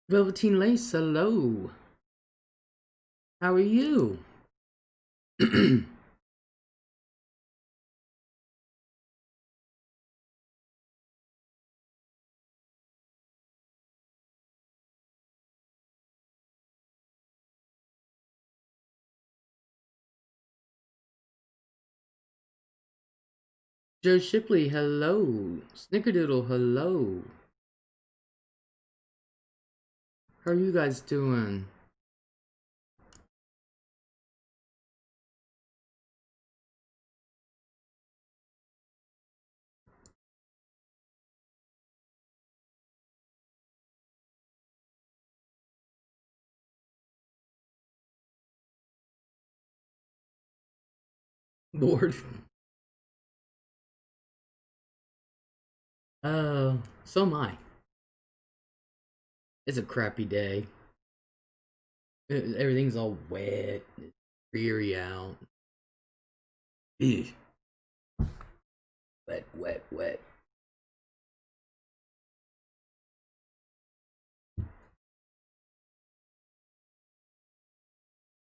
Velveteen Lace, hello. How are you? Joe Shipley, hello. Snickerdoodle, hello. How are you guys doing? Bored? So am I. It's a crappy day. Everything's all wet, dreary out. Ew. Wet, wet, wet.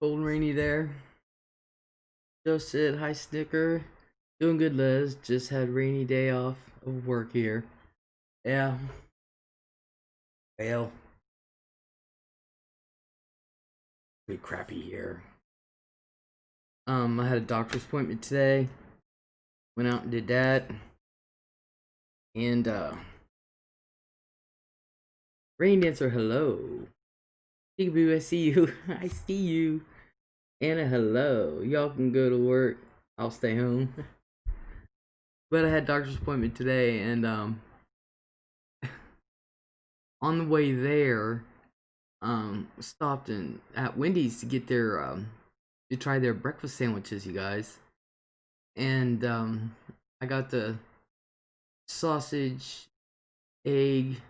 Cold and rainy there. Joe said, hi, Snicker. Doing good, Les. Just had rainy day off of work here. Yeah. Well, pretty crappy here. I had a doctor's appointment today. Went out and did that. And Rain Dancer, hello. Peekaboo, I see you. I see you. Anna, hello. Y'all can go to work. I'll stay home. But I had a doctor's appointment today, and on the way there, stopped in at Wendy's to get their to try their breakfast sandwiches, you guys. And I got the sausage, egg,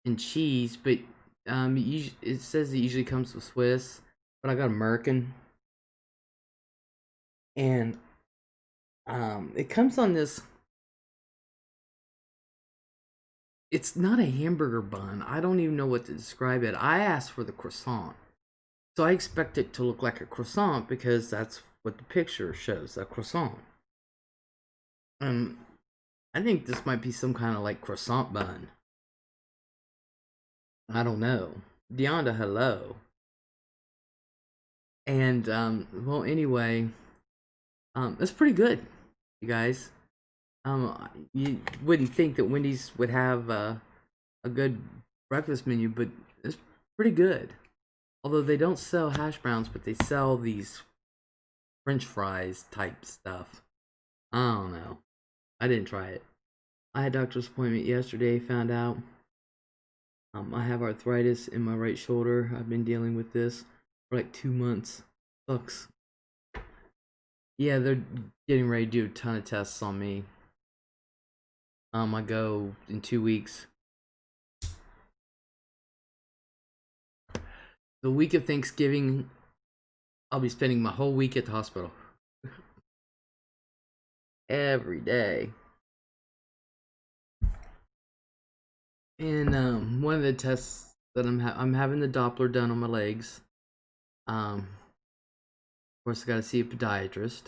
and cheese, but it says it usually comes with Swiss, but I got American, and it comes on this. It's not a hamburger bun. I don't even know what to describe it. I asked for the croissant, so I expect it to look like a croissant because that's what the picture shows, a croissant. Um, I think this might be some kind of like croissant bun. I don't know. Deonda, hello. And well, anyway, it's pretty good, you guys. You wouldn't think that Wendy's would have a good breakfast menu, but it's pretty good. Although they don't sell hash browns, but they sell these French fries type stuff. I don't know. I didn't try it. I had a doctor's appointment yesterday. Found out I have arthritis in my right shoulder. I've been dealing with this for like 2 months. Sucks. Yeah, they're getting ready to do a ton of tests on me. I go in 2 weeks. The week of Thanksgiving, I'll be spending my whole week at the hospital. Every day. And one of the tests that I'm having the Doppler done on my legs. Of course, I got to see a podiatrist.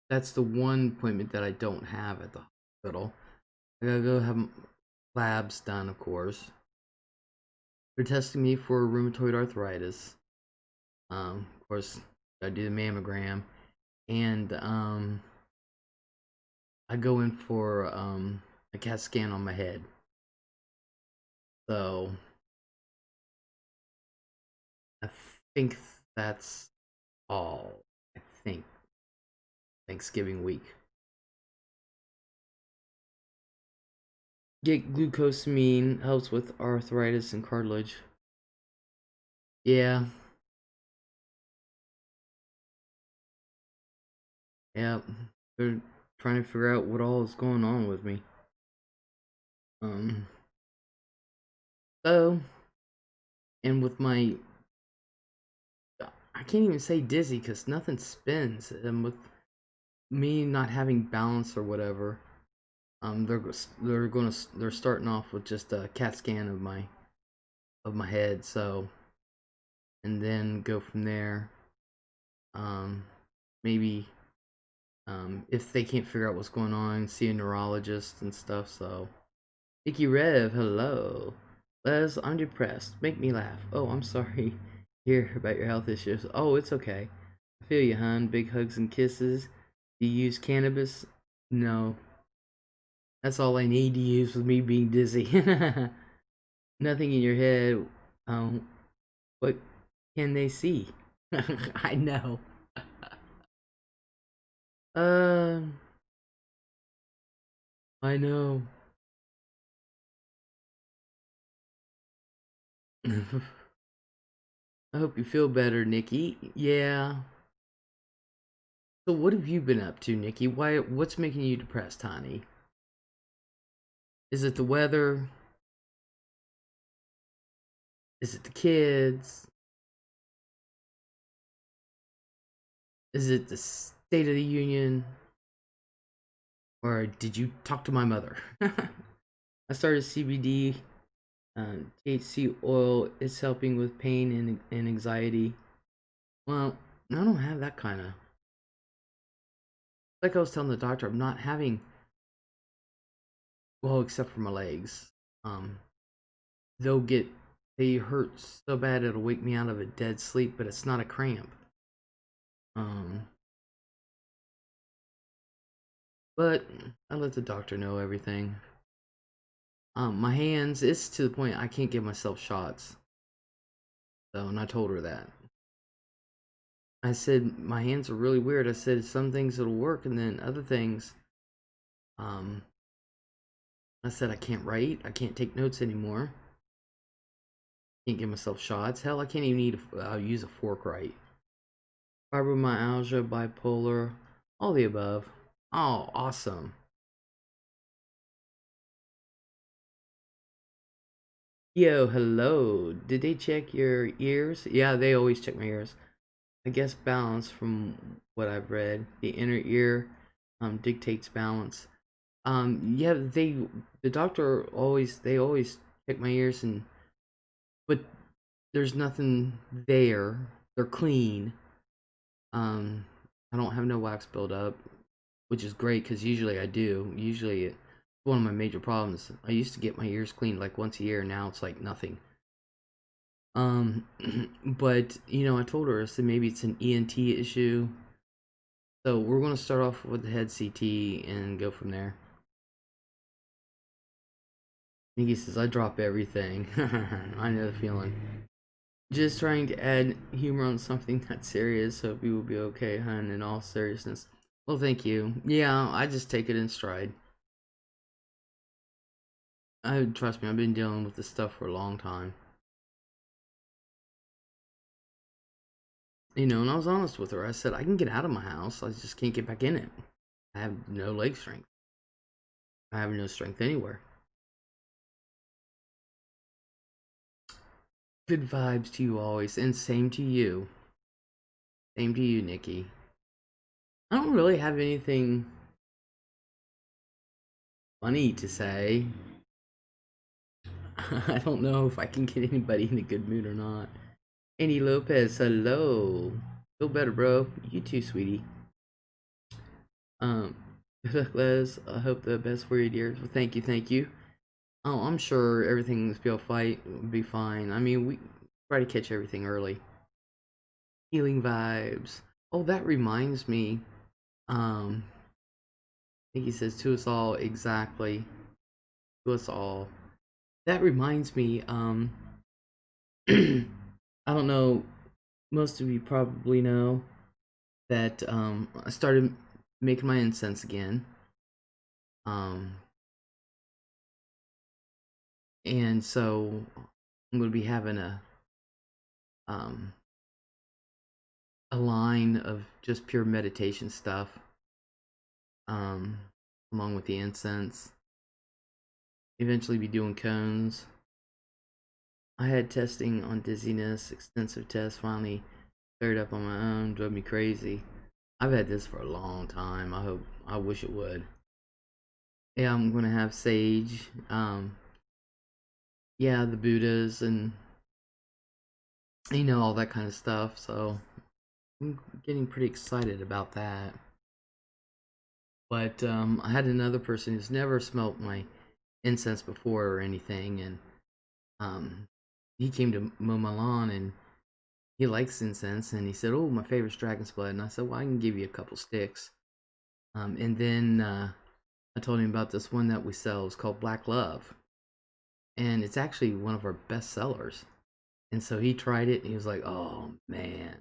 That's the one appointment that I don't have at the hospital. I gotta go have labs done, of course. They're testing me for rheumatoid arthritis. Of course, gotta do the mammogram, and I go in for a CAT scan on my head. So I think that's all. I think Thanksgiving week. Get glucosamine, helps with arthritis and cartilage. Yeah. Yeah. They're trying to figure out what all is going on with me. Um so and with my I can't even say dizzy because nothing spins. And with me not having balance or whatever, They're starting off with just a CAT scan of my head, so, and then go from there. Maybe if they can't figure out what's going on, see a neurologist and stuff. So, Icky Rev, hello. Les, I'm depressed. Make me laugh. Oh, I'm sorry. Hear about your health issues. Oh, it's okay. I feel you, hon. Big hugs and kisses. Do you use cannabis? No. That's all I need to use with me being dizzy. Nothing in your head. What can they see? I know. Uh, I know. I hope you feel better, Nikki. Yeah. So what have you been up to, Nikki? What's making you depressed, honey? Is it the weather? Is it the kids? Is it the State of the Union? Or did you talk to my mother? I started CBD, THC oil. It's helping with pain and anxiety. Well, I don't have that kind of. Like I was telling the doctor, I'm not having. Well, except for my legs. Um, they'll get. They hurt so bad it'll wake me out of a dead sleep, but it's not a cramp. Um, but I let the doctor know everything. My hands, it's to the point I can't give myself shots. So, and I told her that. I said, my hands are really weird. I said, some things it'll work, and then other things, um, I said, I can't write. I can't take notes anymore. Can't give myself shots. Hell, I can't even use a fork right. Fibromyalgia, bipolar, all the above. Oh, awesome. Yo, hello. Did they check your ears? Yeah, they always check my ears. I guess balance from what I've read. The inner ear dictates balance. Yeah, the doctor they always check my ears, and but there's nothing there. They're clean. I don't have no wax buildup, which is great because usually I do. Usually it's one of my major problems. I used to get my ears cleaned like once a year. Now it's like nothing. Um, but you know, I told her, I said maybe it's an ENT issue. So we're gonna start off with the head CT and go from there. Nikki says I drop everything. I know the feeling. Just trying to add humor on something that's serious. Hope you will be okay, hun. In all seriousness. Well, thank you. Yeah, I just take it in stride. Trust me, I've been dealing with this stuff for a long time. You know, and I was honest with her. I said I can get out of my house. I just can't get back in it. I have no leg strength. I have no strength anywhere. Good vibes to you always, and same to you. Same to you, Nikki. I don't really have anything funny to say. I don't know if I can get anybody in a good mood or not. Andy Lopez, hello. Feel better, bro. You too, sweetie. Um, good luck, Les. I hope the best for you, dear. Well, thank you, thank you. Oh, I'm sure everything's will be fine. I mean, we try to catch everything early. Healing vibes. Oh, that reminds me. I think he says to us all, exactly. To us all. That reminds me, I don't know, most of you probably know that I started making my incense again. Um and so I'm gonna be having um a line of just pure meditation stuff. Um Along with the incense. Eventually be doing cones. I had testing on dizziness, extensive tests, finally cleared up on my own, drove me crazy. I've had this for a long time. I wish it would. Yeah, I'm gonna have sage. Yeah, the Buddhas and all that kind of stuff. So I'm getting pretty excited about that. But I had another person who's never smelt my incense before or anything, and um, he came to mow my lawn and he likes incense, and he said, "Oh, my favorite's dragon's blood." And I said, "Well, I can give you a couple sticks." And then I told him about this one that we sell. It's called Black Love, and it's actually one of our best sellers. And so he tried it, and he was like, "Oh man."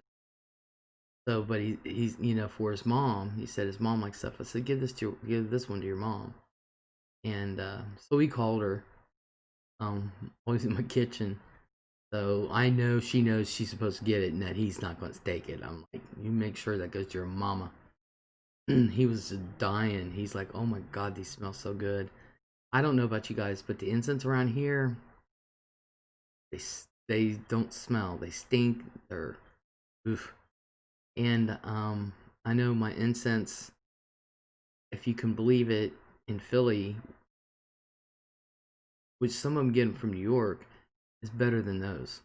So, but he's for his mom. He said his mom likes stuff. I said, give this one to your mom." And so we called her. Always in my kitchen. So I know she knows she's supposed to get it and that he's not going to take it. I'm like, you make sure that goes to your mama. He was just dying. He's like, oh my god, these smell so good. I don't know about you guys, but the incense around here, they they don't smell. They stink. They're oof. And I know my incense, if you can believe it, in Philly, which some of them get them from New York, is better than those.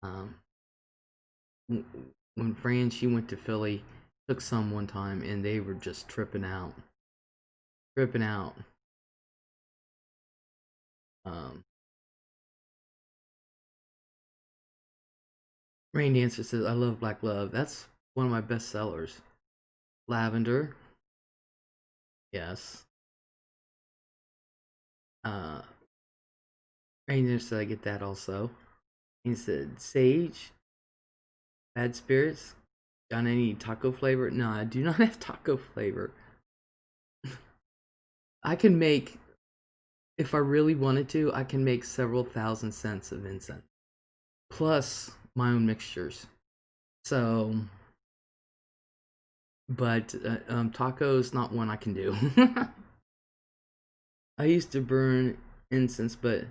Um, when Fran she went to Philly, took some one time, and they were just tripping out, tripping out. Um, Rain Dancer says, "I love Black Love. That's one of my best sellers." Lavender, yes. Uh, Rain Dancer said, "I get that also." He said, "Sage, Bad Spirits, got any taco flavor?" No, I do not have taco flavor. I can make, if I really wanted to, I can make several thousand cents of incense, plus my own mixtures. So, but taco is not one I can do. I used to burn incense, but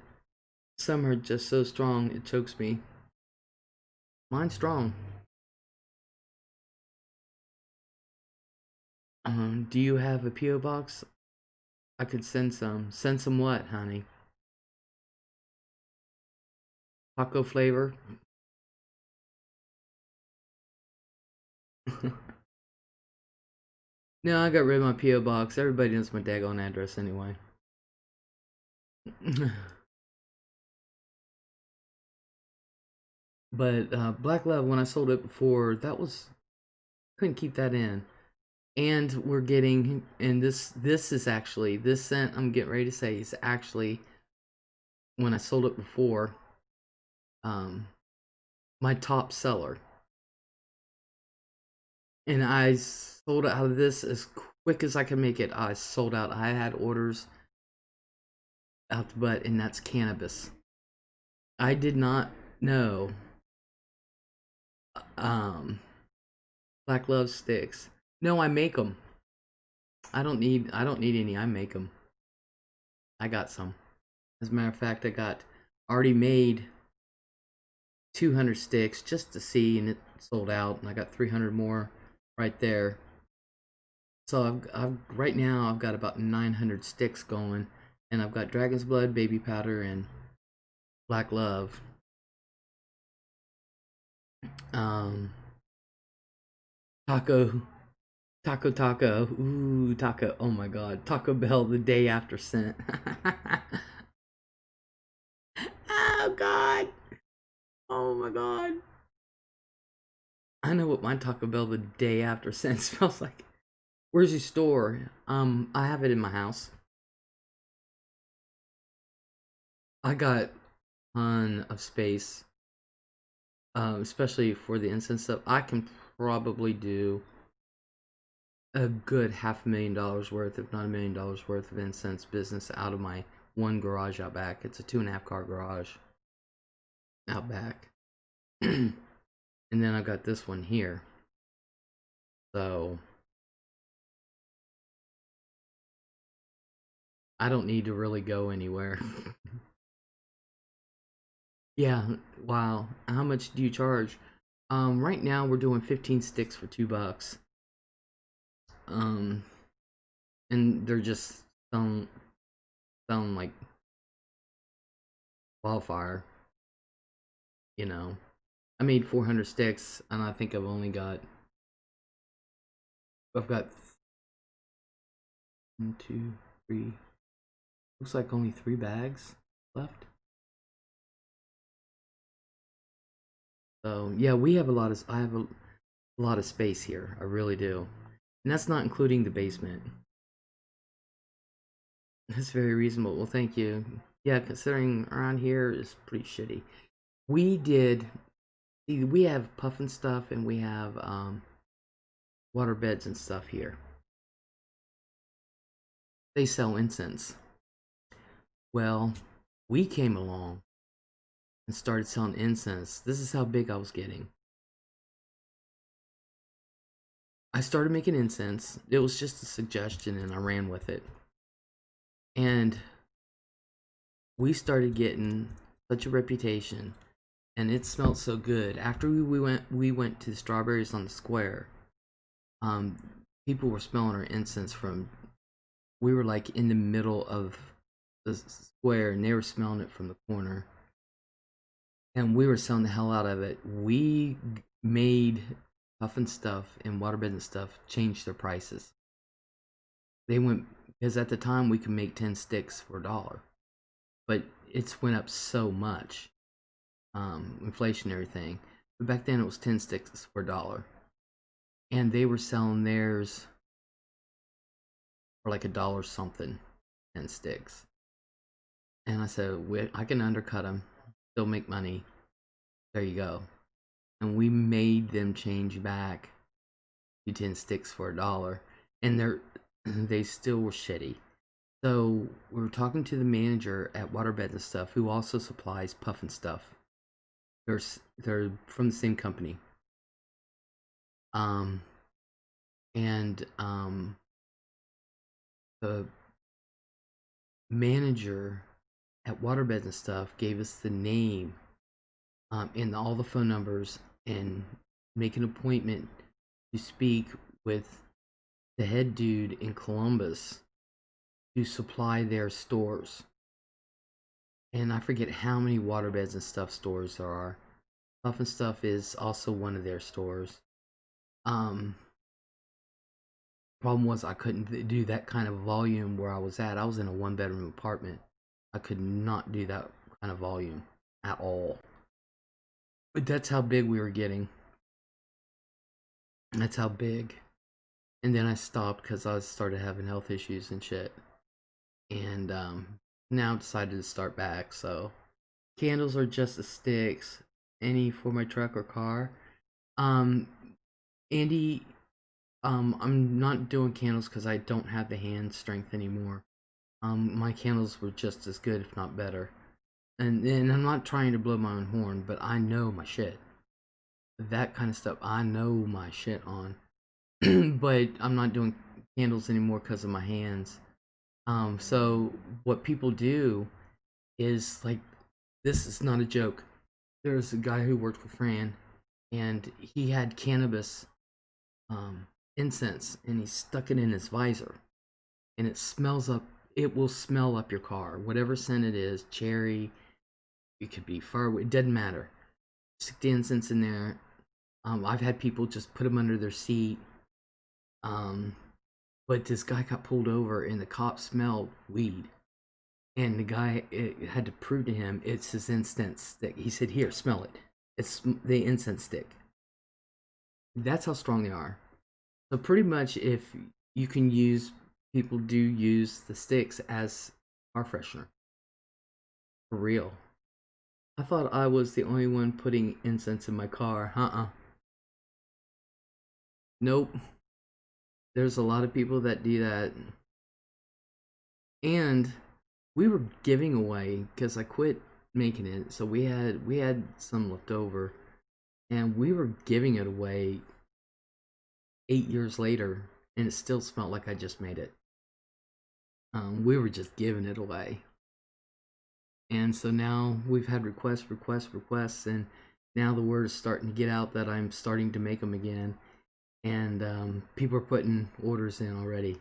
some are just so strong it chokes me. Mine's strong. Do you have a PO box? I could send some. Send some what, honey? Taco flavor? No, I got rid of my PO box. Everybody knows my daggone address anyway. But Black Love, when I sold it before, that was couldn't keep that in. And we're getting, and this is actually, this scent I'm getting ready to say is actually, when I sold it before, um, my top seller. And I sold out of this as quick as I could make it. I sold out. I had orders out the butt, and that's cannabis. I did not know. Um, Black Love sticks. No, I make them. I don't need any. I make them. I got some. As a matter of fact, I got already made 200 sticks just to see, and it sold out. And I got 300 more right there. So I've right now I've got about 900 sticks going, and I've got Dragon's Blood, Baby Powder, and Black Love. Um, taco, taco. Ooh, taco. Oh my God, Taco Bell the day after scent. Oh God. Oh my God. I know what my Taco Bell the day after scent smells like. Where's your store? I have it in my house. I got a ton of space, especially for the incense stuff. I can probably do a good $500,000 worth, if not $1 million worth of incense business out of my one garage out back. It's a 2.5 car garage out back. And then I got this one here. So I don't need to really go anywhere. Yeah, wow. How much do you charge? Right now we're doing 15 sticks for $2. Um, and they're just selling like wildfire. You know, I made 400 sticks, and I think I've got 1, 2, 3. Looks like only 3 bags left. So yeah, we have I have a lot of space here. I really do, and that's not including the basement. That's very reasonable. Well, thank you. Yeah, considering around here is pretty shitty. We did. See, we have puffin stuff, and we have water beds and stuff here. They sell incense. Well, we came along and started selling incense. This is how big I was getting. I started making incense. It was just a suggestion, and I ran with it. And we started getting such a reputation, and it smelled so good. After we went to Strawberries on the Square. People were smelling our incense from. We were like in the middle of the square, and they were smelling it from the corner, and we were selling the hell out of it. We made puffin stuff and waterbed and stuff change their prices. They went because at the time we could make 10 sticks for $1, but it's went up so much, inflation and everything. But back then it was 10 sticks for $1, and they were selling theirs for like $1 something, 10 sticks. And I said, I can undercut them, still make money. There you go. And we made them change back to 10 sticks for $1, and they still were shitty. So we were talking to the manager at Waterbed and stuff, who also supplies puffin stuff. They're from the same company. The manager at Waterbed and stuff gave us the name, and all the phone numbers, and make an appointment to speak with the head dude in Columbus to supply their stores. And I forget how many waterbeds and stuff stores there are. Puffin Stuff is also one of their stores. Problem was I couldn't do that kind of volume where I was at. I was in a 1-bedroom apartment. I could not do that kind of volume at all. But that's how big we were getting. That's how big. And then I stopped because I started having health issues and shit. And now I decided to start back. So candles are just the sticks. Any for my truck or car. Andy, I'm not doing candles because I don't have the hand strength anymore. My candles were just as good, if not better. And I'm not trying to blow my own horn, but I know my shit. That kind of stuff, I know my shit on. But I'm not doing candles anymore because of my hands. So what people do is, like, this is not a joke. There's a guy who worked for Fran, and he had cannabis incense, and he stuck it in his visor, and it will smell up your car, whatever scent it is. Cherry, it could be firewood, it doesn't matter. Stick the incense in there. I've had people just put them under their seat. But this guy got pulled over, and the cop smelled weed, and the guy had to prove to him it's his incense stick. He said, "Here, smell it. It's the incense stick." That's how strong they are. So pretty much, if you can use, people do use the sticks as car freshener. For real. I thought I was the only one putting incense in my car. Nope. There's a lot of people that do that. And we were giving away, because I quit making it, so we had some left over, and we were giving it away 8 years later, and it still smelled like I just made it. We were just giving it away. And so now we've had requests, and now the word is starting to get out that I'm starting to make them again, and people are putting orders in already.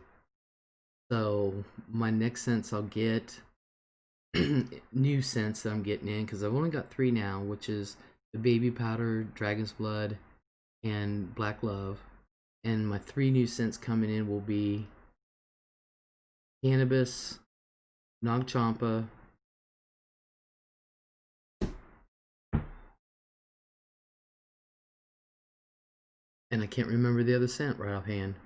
So my next scents I'll get new scents that I'm getting in, because I've only got 3 now, which is the baby powder, dragon's blood, and black love. And my 3 new scents coming in will be cannabis, Nag Champa, and I can't remember the other scent right offhand.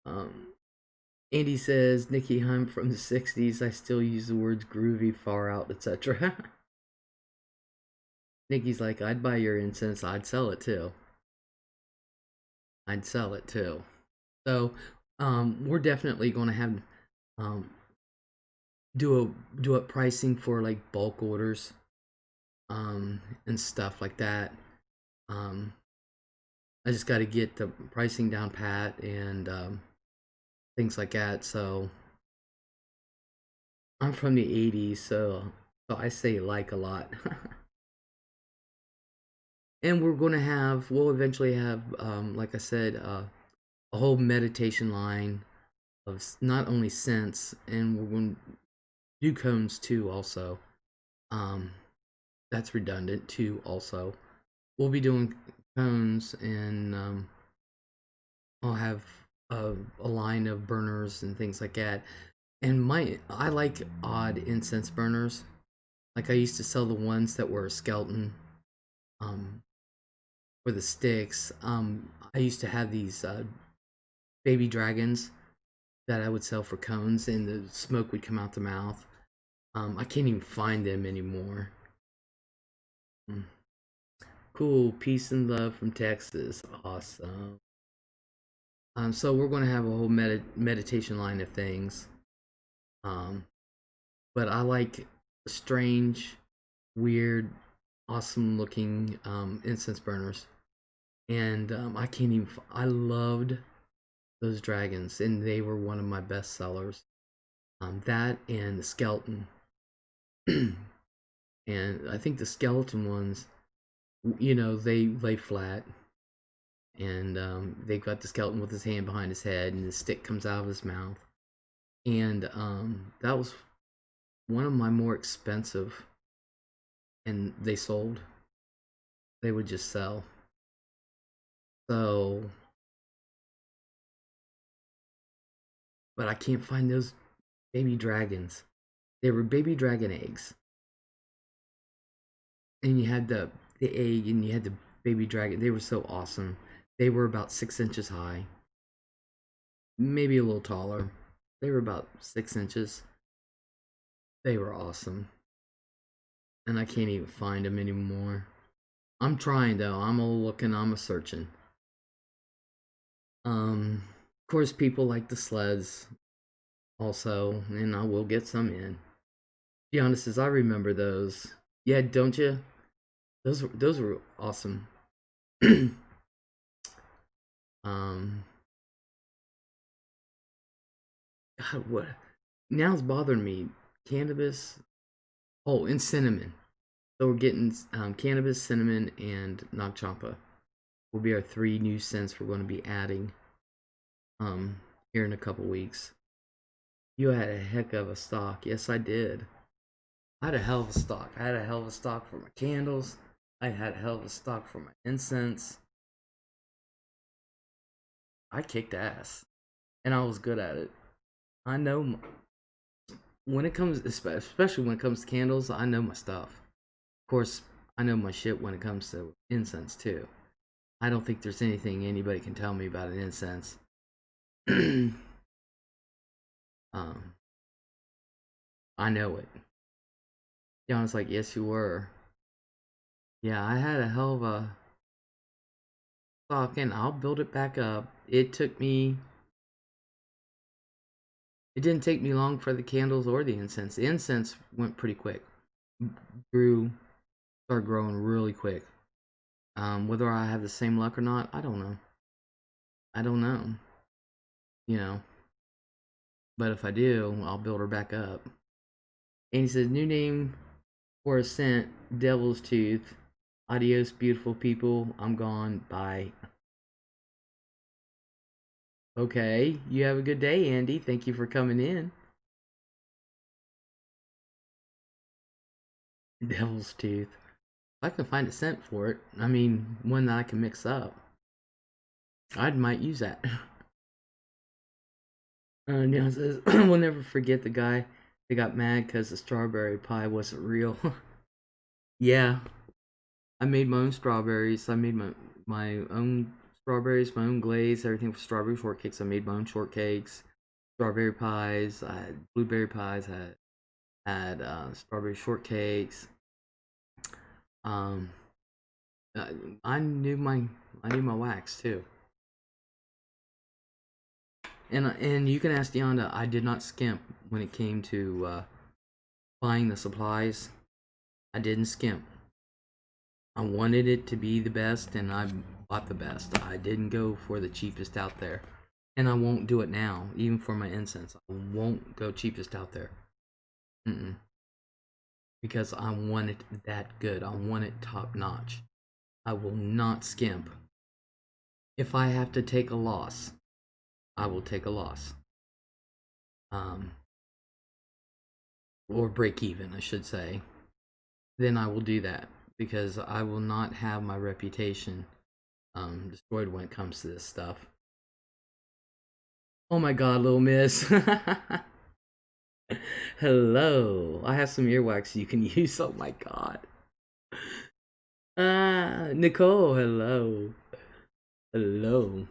Um, Andy says, Nikki Hump from the 60s, I still use the words groovy, far out, etc. Nikki's like, I'd buy your incense, I'd sell it too. I'd sell it too. So, we're definitely going to have um, do a pricing for like bulk orders, and stuff like that. Um, I just got to get the pricing down pat, and things like that. So I'm from the 80s, so I say like a lot. And we'll eventually have, like I said, a whole meditation line of not only scents, and we're going to do cones too also. Um, that's redundant too also. We'll be doing cones, and I'll have a line of burners and things like that. And I like odd incense burners. Like I used to sell the ones that were a skeleton, um, for the sticks. I used to have these baby dragons that I would sell for cones, and the smoke would come out the mouth. I can't even find them anymore. Mm. Cool, peace and love from Texas. Awesome. So we're going to have a whole meditation line of things. Um, but I like strange, weird, awesome looking incense burners, and I can't even. I loved those dragons, and they were one of my best sellers. That and the skeleton, and I think the skeleton ones, they lay flat, and they've got the skeleton with his hand behind his head, and the stick comes out of his mouth, and that was one of my more expensive, and they sold. They would just sell. So, but I can't find those baby dragons. They were baby dragon eggs, and you had the egg, and you had the baby dragon. They were so awesome. They were about 6 inches high, maybe a little taller. They were about 6 inches. They were awesome, and I can't even find them anymore. I'm trying though. I'm a looking. I'm a searching. Of course, people like the sleds also, and I will get some in. To be honest, as I remember those. Yeah, don't you? Those were awesome. um, God, what? Now it's bothering me. Cannabis. Oh, and cinnamon. So we're getting cannabis, cinnamon, and Nag Champa will be our 3 new scents we're going to be adding here in a couple weeks. You had a heck of a stock. Yes, I did. I had a hell of a stock. I had a hell of a stock for my candles. I had a hell of a stock for my incense. I kicked ass, and I was good at it. I know when it comes, especially when it comes to candles, I know my stuff. Of course, I know my shit when it comes to incense too. I don't think there's anything anybody can tell me about an incense. um, I know it. John's like, yes, you were. Yeah, I had a hell of a stock, and I'll build it back up. It didn't take me long for the candles or the incense. The incense went pretty quick. Started growing really quick. Whether I have the same luck or not, I don't know. I don't know. You know. But if I do, I'll build her back up. And he says, new name for a scent, Devil's Tooth. Adios, beautiful people. I'm gone. Bye. Okay, you have a good day, Andy. Thank you for coming in. Devil's tooth. I can find a scent for it. I mean, one that I can mix up. I might use that. Neil says, we'll never forget the guy that got mad because the strawberry pie wasn't real. Yeah, I made my own strawberries. I made my own strawberries, my own glaze, everything for strawberry shortcakes. I made my own shortcakes, strawberry pies. I had blueberry pies. I had strawberry shortcakes. Um, I knew my wax too. And you can ask Deonda. I did not skimp when it came to buying the supplies. I didn't skimp. I wanted it to be the best, and I bought the best. I didn't go for the cheapest out there, and I won't do it now, even for my incense. I won't go cheapest out there. Mm-mm. Because I want it that good. I want it top notch. I will not skimp. If I have to take a loss, I will take a loss. Or break even, I should say. Then I will do that, because I will not have my reputation destroyed when it comes to this stuff. Oh my god, little miss. Hello. I have some earwax you can use. Oh my god. Nicole, hello. Hello.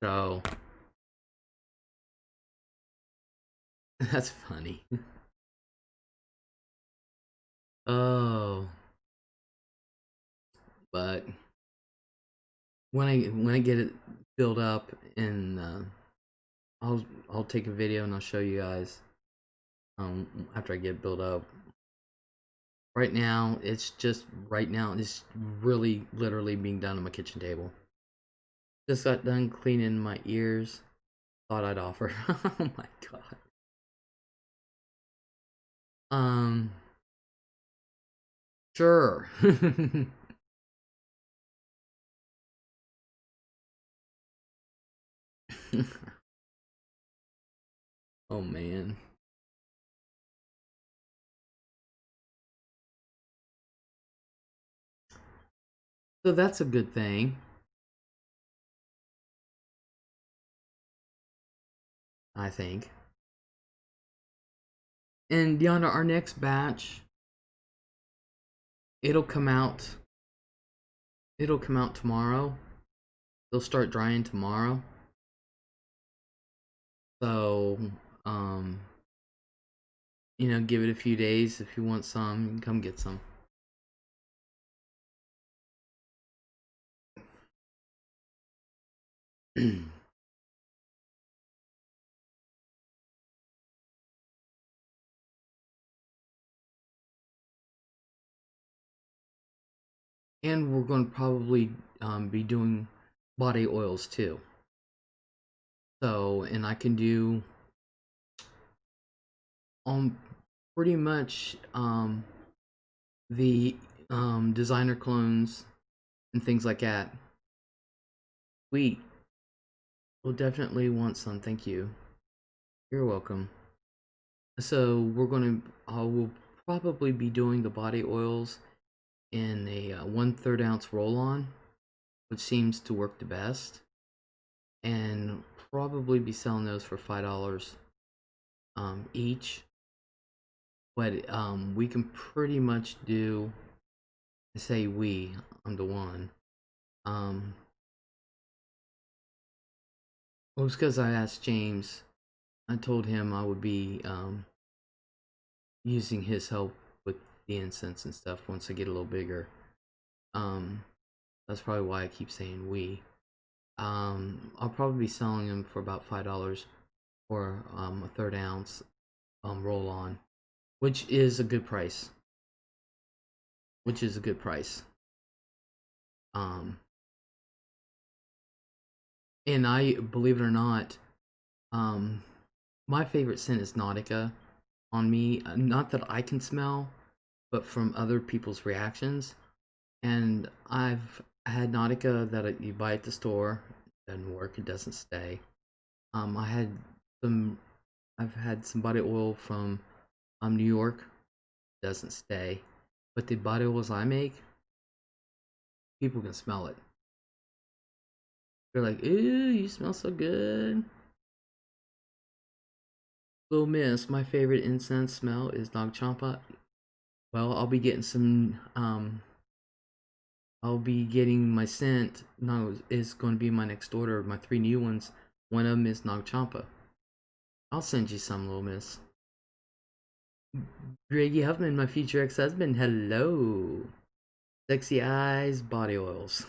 So, that's funny. Oh. But when I get it built up, and I'll take a video and I'll show you guys after I get it built up. Right now it's really literally being done on my kitchen table. Just got done cleaning my ears. Thought I'd offer. Oh my god. Sure. Oh man. So that's a good thing. I think. And beyond our next batch, it'll come out. It'll come out tomorrow. They'll start drying tomorrow. So, give it a few days. If you want some, you can come get some. And we're going to probably be doing body oils too. So, and I can do pretty much the designer clones and things like that. Sweet. We'll definitely want some. Thank you. You're welcome. So we'll probably be doing the body oils in a 1/3 ounce roll-on, which seems to work the best, and probably be selling those for $5 each. But we can pretty much do, say I'm the one. Well, it's because I asked James. I told him I would be using his help with the incense and stuff once I get a little bigger. That's probably why I keep saying we. I'll probably be selling them for about $5 for a 1/3 ounce roll on, which is a good price. And I, believe it or not, my favorite scent is Nautica on me. Not that I can smell, but from other people's reactions. And I've I had Nautica that you buy at the store. It doesn't work. It doesn't stay. I had some. I've had some body oil from New York. Doesn't stay. But the body oils I make, people can smell it. They're like, "Ooh, you smell so good." Little Miss, my favorite incense smell is Nag Champa. Well, I'll be getting some. I'll be getting my scent. No, is going to be my next order. My 3 new ones. One of them is Nag Champa. I'll send you some, Little Miss. Greggy Huffman, my future ex-husband. Hello. Sexy eyes, body oils.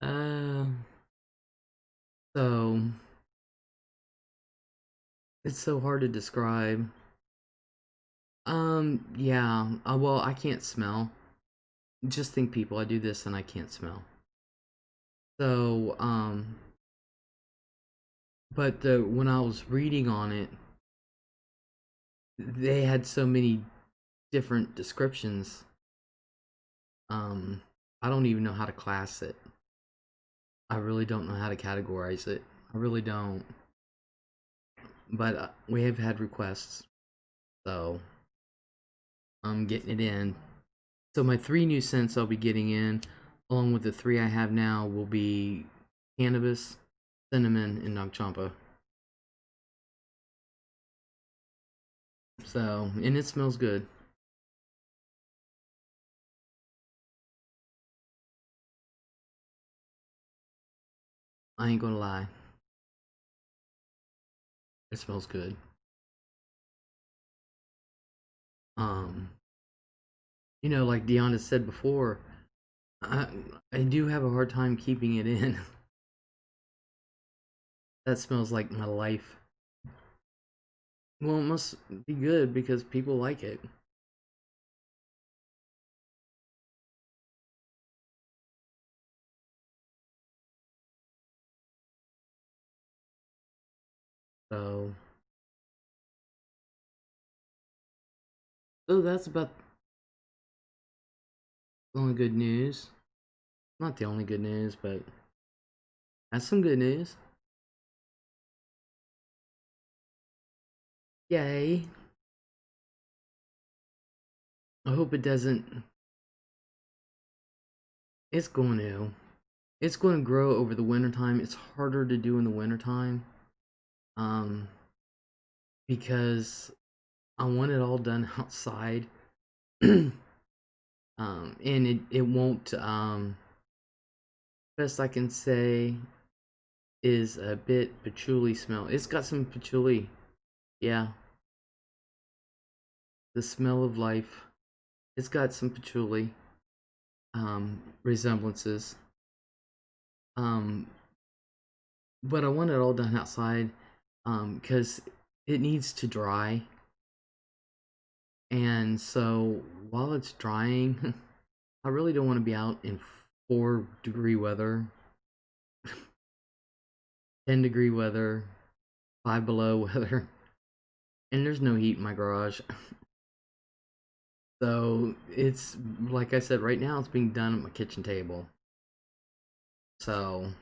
uh, so it's so hard to describe. Yeah. Well, I can't smell. Just think, people, I do this and I can't smell. So, but when I was reading on it, they had so many different descriptions. I don't even know how to class it. I really don't know how to categorize it. I really don't. But we have had requests, so I'm getting it in. So my 3 new scents I'll be getting in, along with the 3 I have now, will be cannabis, cinnamon, and Nag Champa. So, and it smells good. I ain't gonna lie. It smells good. Um, like Deanna said before, I, I do have a hard time keeping it in. That smells like my life. Well, it must be good because people like it. So, that's about the only good news. Not the only good news, but that's some good news. Yay. I hope it doesn't. It's going to. It's going to grow over the wintertime. It's harder to do in the wintertime. Um, because I want it all done outside. And it won't, best I can say is a bit patchouli smell. It's got some patchouli. Yeah. The smell of life. It's got some patchouli resemblances. Um, but I want it all done outside because it needs to dry. And so while it's drying, I really don't want to be out in 4-degree weather, 10-degree weather, 5 below weather, and there's no heat in my garage. So it's, like I said, right now it's being done at my kitchen table. So,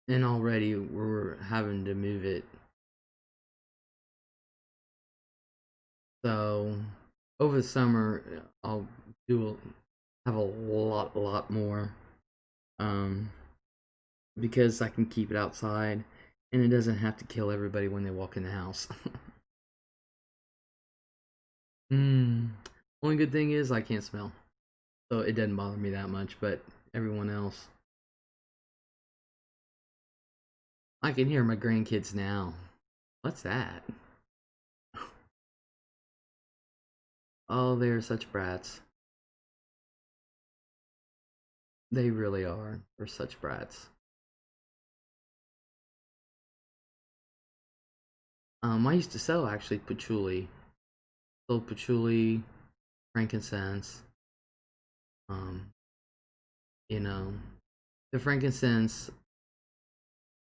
and already we're having to move it. So over the summer, I'll do have a lot more, um, because I can keep it outside, and it doesn't have to kill everybody when they walk in the house. Only good thing is I can't smell, so it doesn't bother me that much. But everyone else, I can hear my grandkids now. What's that? Oh, they're such brats. They really are. They're such brats. I used to sell actually patchouli. Sold patchouli, frankincense. Um, you know, the frankincense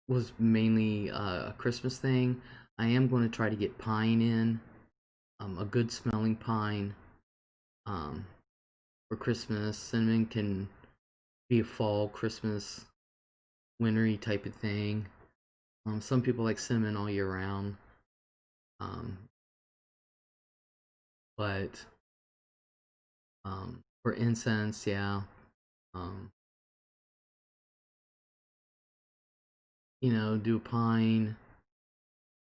was mainly a Christmas thing. I am going to try to get pine in, a good smelling pine um, for Christmas. Cinnamon can be a fall, Christmas, wintry type of thing. Some people like cinnamon all year round. Um, but for incense, yeah. Um, do pine.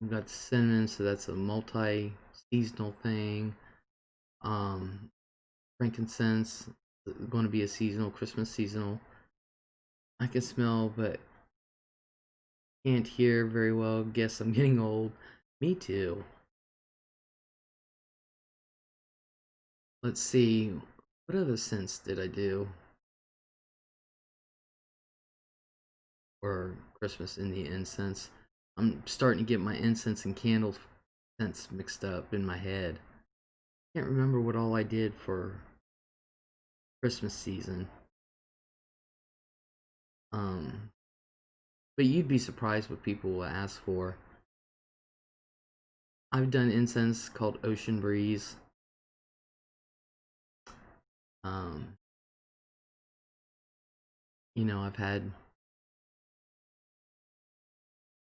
We've got cinnamon, so that's a multi-seasonal thing. Um, Frankincense, going to be a seasonal, Christmas seasonal. I can smell, but can't hear very well. Guess I'm getting old. Me too. Let's see. What other scents did I do for Christmas in the incense? I'm starting to get my incense and candle scents mixed up in my head. Can't remember what all I did for Christmas season. Um, but you'd be surprised what people will ask for. I've done incense called Ocean Breeze. Um,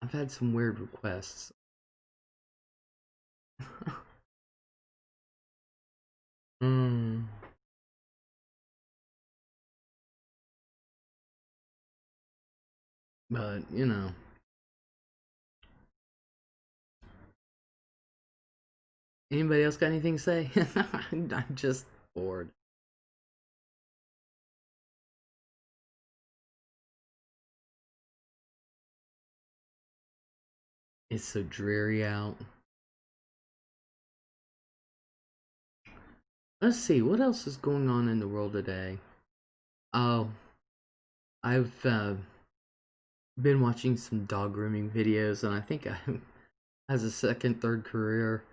I've had some weird requests. mm, but anybody else got anything to say? I'm just bored. It's so dreary out. Let's see, what else is going on in the world today? Oh, I've been watching some dog grooming videos, and I think I has a second, third career.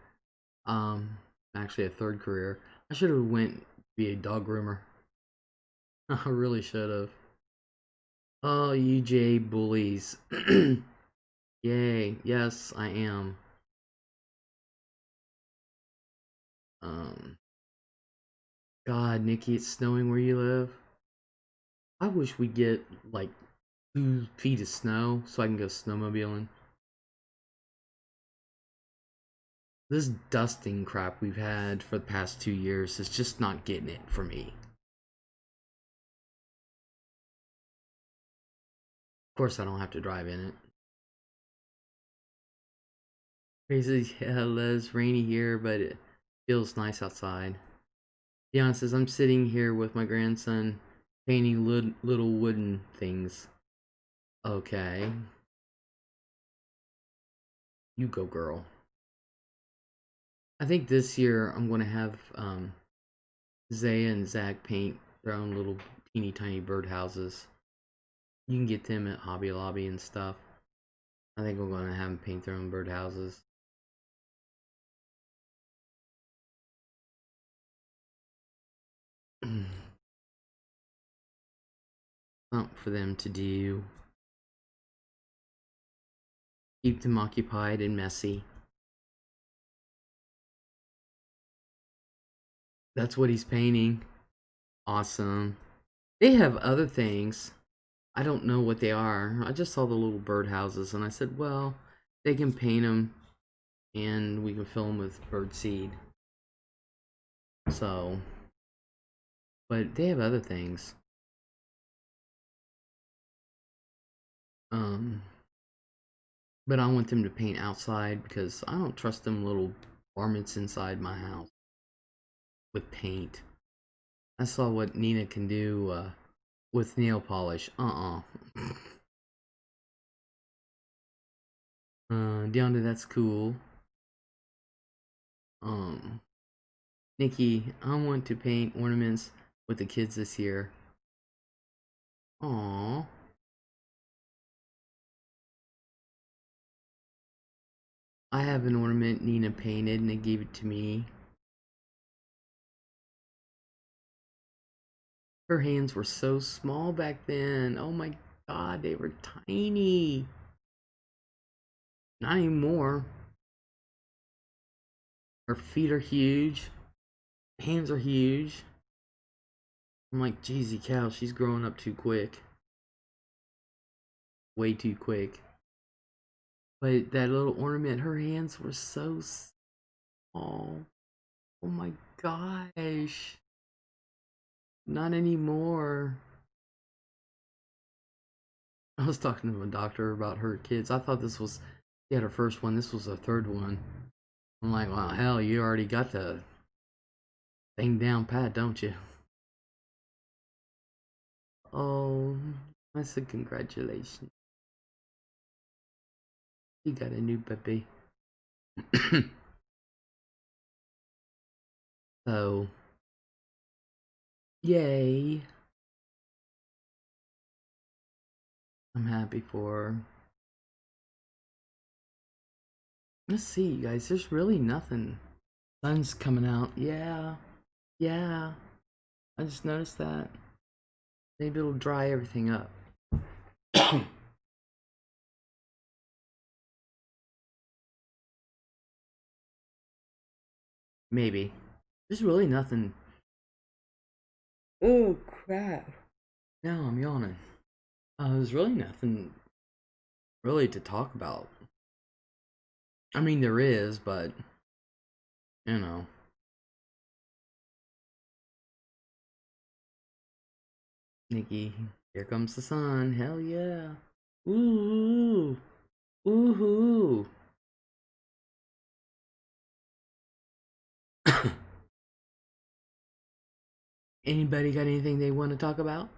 Um, Actually, a third career. I should have went to be a dog groomer. I really should have. Oh, EJ bullies. Yay! Yes, I am. Um, God, Nikki, it's snowing where you live. I wish we get like 2 feet of snow so I can go snowmobiling. This dusting crap we've had for the past 2 years is just not getting it for me. Of course, I don't have to drive in it. Crazy, yeah, Les, rainy here, but it feels nice outside. To be honest, as I'm sitting here with my grandson painting little wooden things. Okay, you go, girl. I think this year I'm going to have Zaya and Zach paint their own little teeny tiny birdhouses. You can get them at Hobby Lobby and stuff. I think we're going to have them paint their own birdhouses. Something for them to do. Keep them occupied and messy. That's what he's painting. Awesome. They have other things. I don't know what they are. I just saw the little birdhouses and I said, well, they can paint them and we can fill them with bird seed. So, but they have other things. Um, but I want them to paint outside because I don't trust them little varmints inside my house with paint. I saw what Nina can do with nail polish. Down to that's cool. Um, Nikki, I want to paint ornaments with the kids this year. Aww. I have an ornament Nina painted and they gave it to me. Her hands were so small back then. Oh my god, they were tiny. Not anymore. Her feet are huge. Hands are huge. I'm like, jeezy cow, she's growing up too quick. Way too quick. But that little ornament, her hands were so small. Oh my gosh. Not anymore. I was talking to a doctor about her kids. I thought this was, she had her first one. This was her third one. I'm like, wow, hell, you already got the thing down pat, don't you? Oh, I said congratulations. You got a new puppy. So, yay. I'm happy for her. Let's see, you guys. There's really nothing. Sun's coming out. Yeah. Yeah. I just noticed that. Maybe it'll dry everything up. Maybe. There's really nothing. Oh, crap. Now I'm yawning. There's really nothing really to talk about. I mean, there is, but, you know. Nikki, here comes the sun. Hell yeah. Ooh. Ooh. Anybody got anything they want to talk about?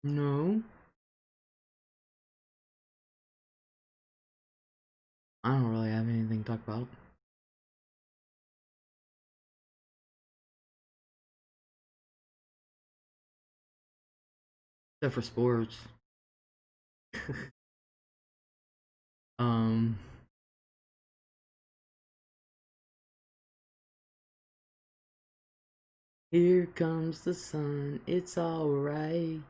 No. I don't really have anything to talk about. Except for sports. um Here comes the sun, it's alright.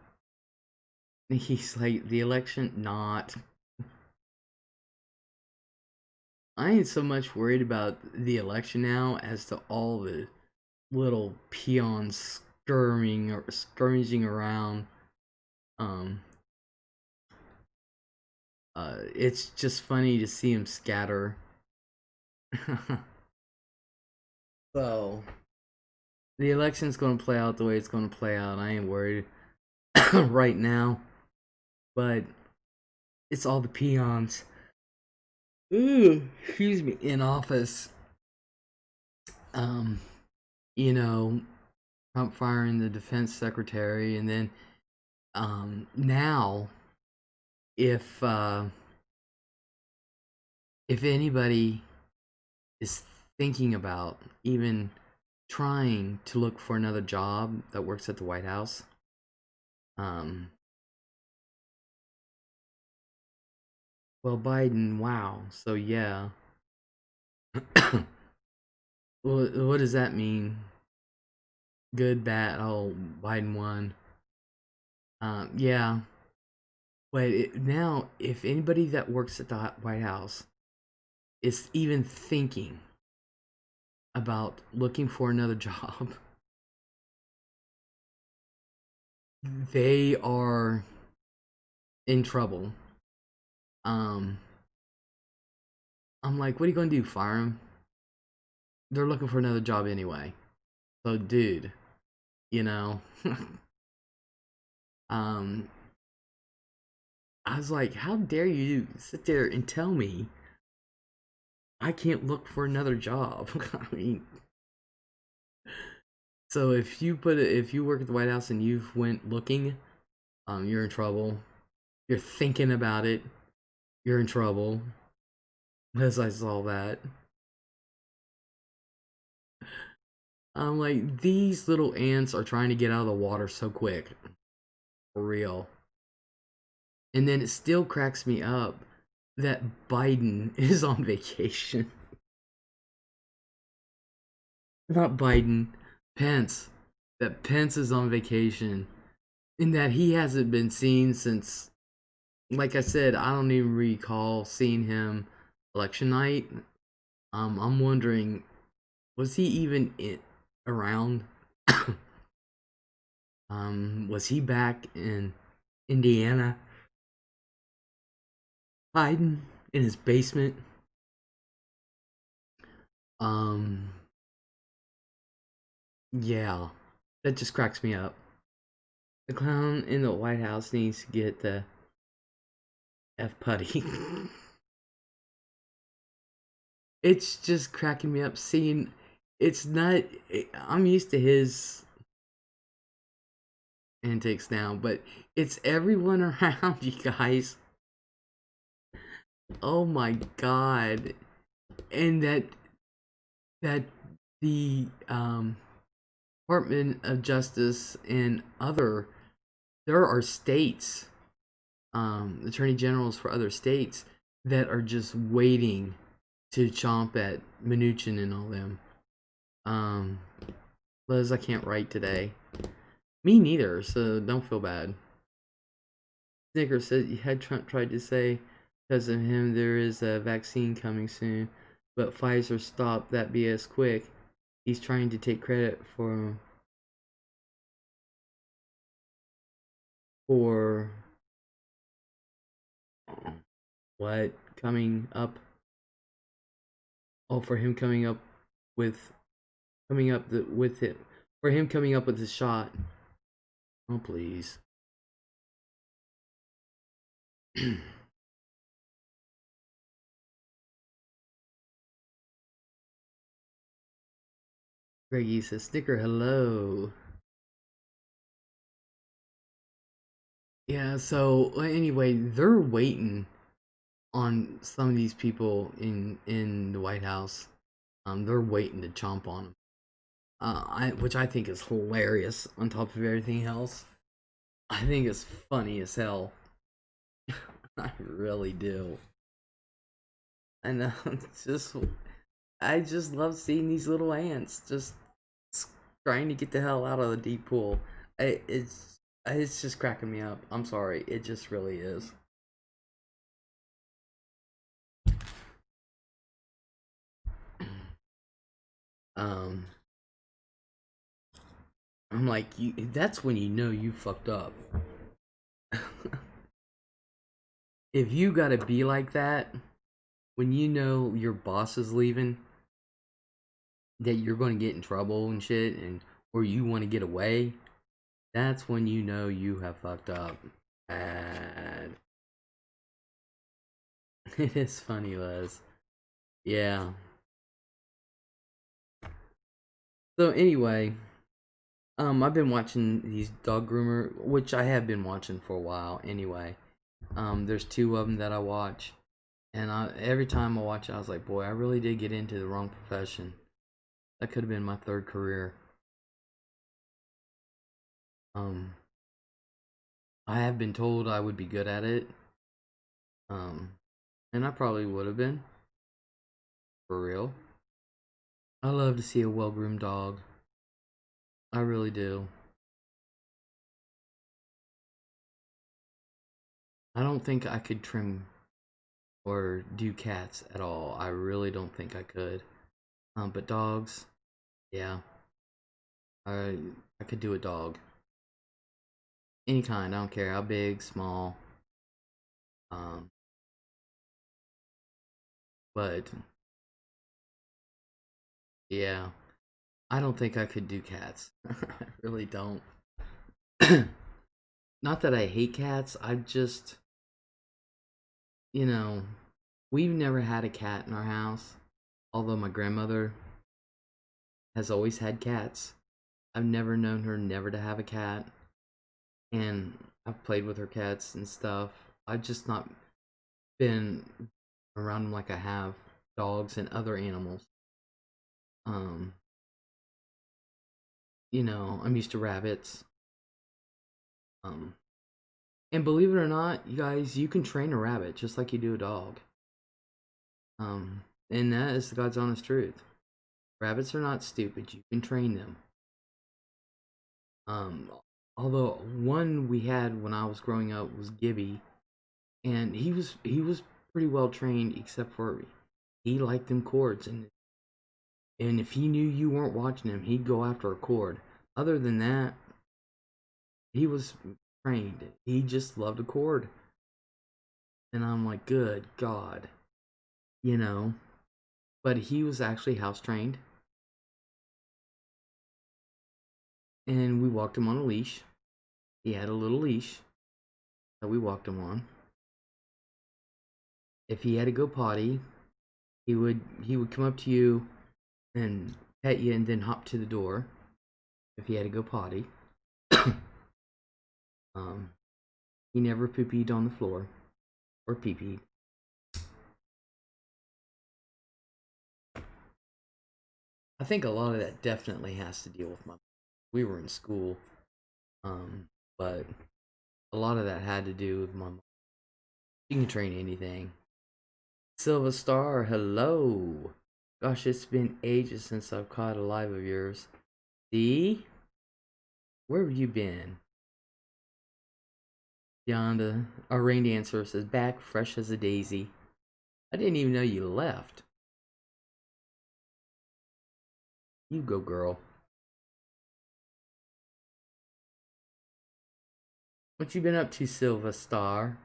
He's like, the election, not. I ain't so much worried about the election now as to all the little peons skirmishing around. Um, it's just funny to see them scatter. So, the election's gonna play out the way it's gonna play out. I ain't worried right now. But it's all the peons. Ooh, excuse me, in office. Um, you know, Trump firing the defense secretary, and then now if anybody is thinking about even trying to look for another job that works at the White House, well, Biden, wow. So yeah. Well, what does that mean? Good, bad? Oh, Biden won. Yeah. But now, if anybody that works at the White House is even thinking about looking for another job, they are in trouble. I'm like, what are you gonna do? Fire them? They're looking for another job anyway. So, dude, you know, um, I was like, how dare you sit there and tell me I can't look for another job? I mean, so if you work at the White House and you've went looking, you're in trouble. You're thinking about it, you're in trouble. As I saw that, I'm like, these little ants are trying to get out of the water so quick, for real. And then it still cracks me up that Biden is on vacation. Not Biden, Pence. that Pence is on vacation and that he hasn't been seen since, like I said, I don't even recall seeing him election night. I'm wondering, was he even around? Was he back in Indiana hiding in his basement? Um, yeah, that just cracks me up. The clown in the White House needs to get the F putty. It's just cracking me up seeing. It's not. I'm used to his antics now, but it's everyone around you guys. Oh my god! And that the Department of Justice and other, there are states, attorney generals for other states that are just waiting to chomp at Mnuchin and all them. Um, Liz, I can't write today. Me neither, so don't feel bad. Snickers said you had Trump tried to say because of him there is a vaccine coming soon, but Pfizer stopped that BS quick. He's trying to take credit for what coming up. Oh, for him coming up with with it, for him coming up with his shot. Oh please. Greggy says, Sticker, hello. Yeah, so anyway, they're waiting on some of these people in the White House. They're waiting to chomp on them. Which I think is hilarious on top of everything else. I think it's funny as hell. I really do. I know, it's just, I just love seeing these little ants just trying to get the hell out of the deep pool. It's just cracking me up. I'm sorry, it just really is. Um, I'm like, you. That's when you know you fucked up. If you gotta be like that, when you know your boss is leaving, that you're gonna get in trouble and shit, and or you want to get away, that's when you know you have fucked up. Bad. It is funny, Les. Yeah. So anyway, I've been watching these dog groomer, which I have been watching for a while. Anyway, there's two of them that I watch, and every time I watch it, I was like, boy, I really did get into the wrong profession. That could have been my third career. Um, I have been told I would be good at it. Um, and I probably would have been, for real. I love to see a well-groomed dog. I really do. I don't think I could trim or do cats at all. I really don't think I could. But dogs, yeah, I I could do a dog, any kind. I don't care how big, small. Um, but yeah, I don't think I could do cats. I really don't. Not that I hate cats. I just, you know, we've never had a cat in our house. Although my grandmother has always had cats. I've never known her never to have a cat. And I've played with her cats and stuff. I've just not been around them like I have dogs and other animals. Um, I'm used to rabbits. Um, and believe it or not, you guys, you can train a rabbit just like you do a dog. And that is the God's honest truth. Rabbits are not stupid. You can train them. Um, although one we had when I was growing up was Gibby, and he was pretty well trained, except for he liked them chords, and if he knew you weren't watching him, he'd go after a chord. Other than that, he was trained. He just loved a chord, and I'm like, good God, you know. But he was actually house trained, and we walked him on a leash. He had a little leash that we walked him on. If he had to go potty, he would come up to you and pet you and then hop to the door if he had to go potty. um, he never poo-peed on the floor or pee-peed. I think a lot of that definitely has to deal with my. We were in school, but a lot of that had to do with my mom. You can train anything. Silver Star, hello. Gosh, it's been ages since I've caught a live of yours. See? Where have you been? Yonda, our rain dancer says, back fresh as a daisy. I didn't even know you left. You go, girl. What you been up to, Silver Star?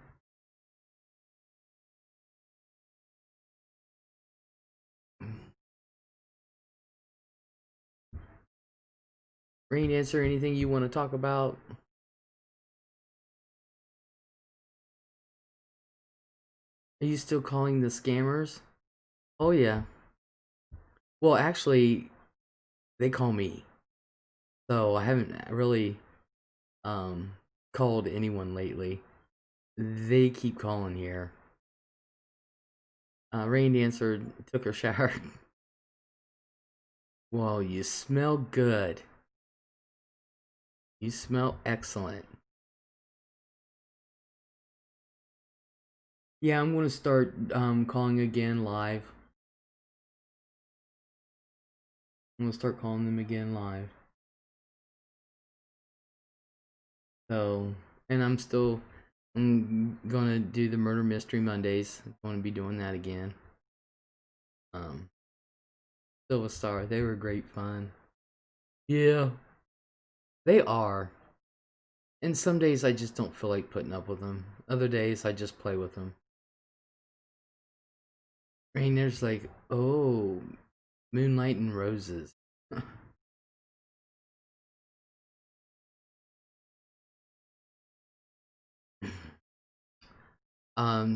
Rain dancer, anything you want to talk about? Are you still calling the scammers? Oh yeah. Well, actually, they call me. So I haven't really um called anyone lately. They keep calling here. Rain dancer took her shower. Well, you smell good. You smell excellent. Yeah, I'm gonna start calling again live. I'm gonna start calling them again live. So, and I'm gonna do the Murder Mystery Mondays. I'm gonna be doing that again. Um, Silver Star, they were great fun. Yeah, they are. And some days I just don't feel like putting up with them. Other days I just play with them. Rainer's like, oh, Moonlight and Roses.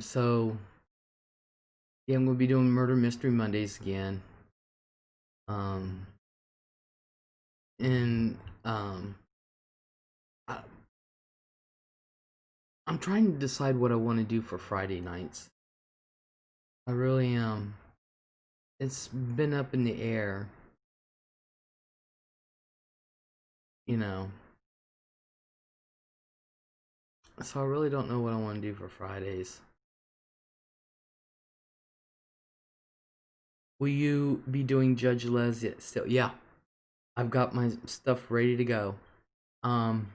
So yeah, I'm gonna be doing Murder Mystery Mondays again. Um, and I, I'm trying to decide what I want to do for Friday nights. I really am. It's been up in the air, you know. So I really don't know what I want to do for Fridays. Will you be doing Judge Les yet still? Yeah. I've got my stuff ready to go. Um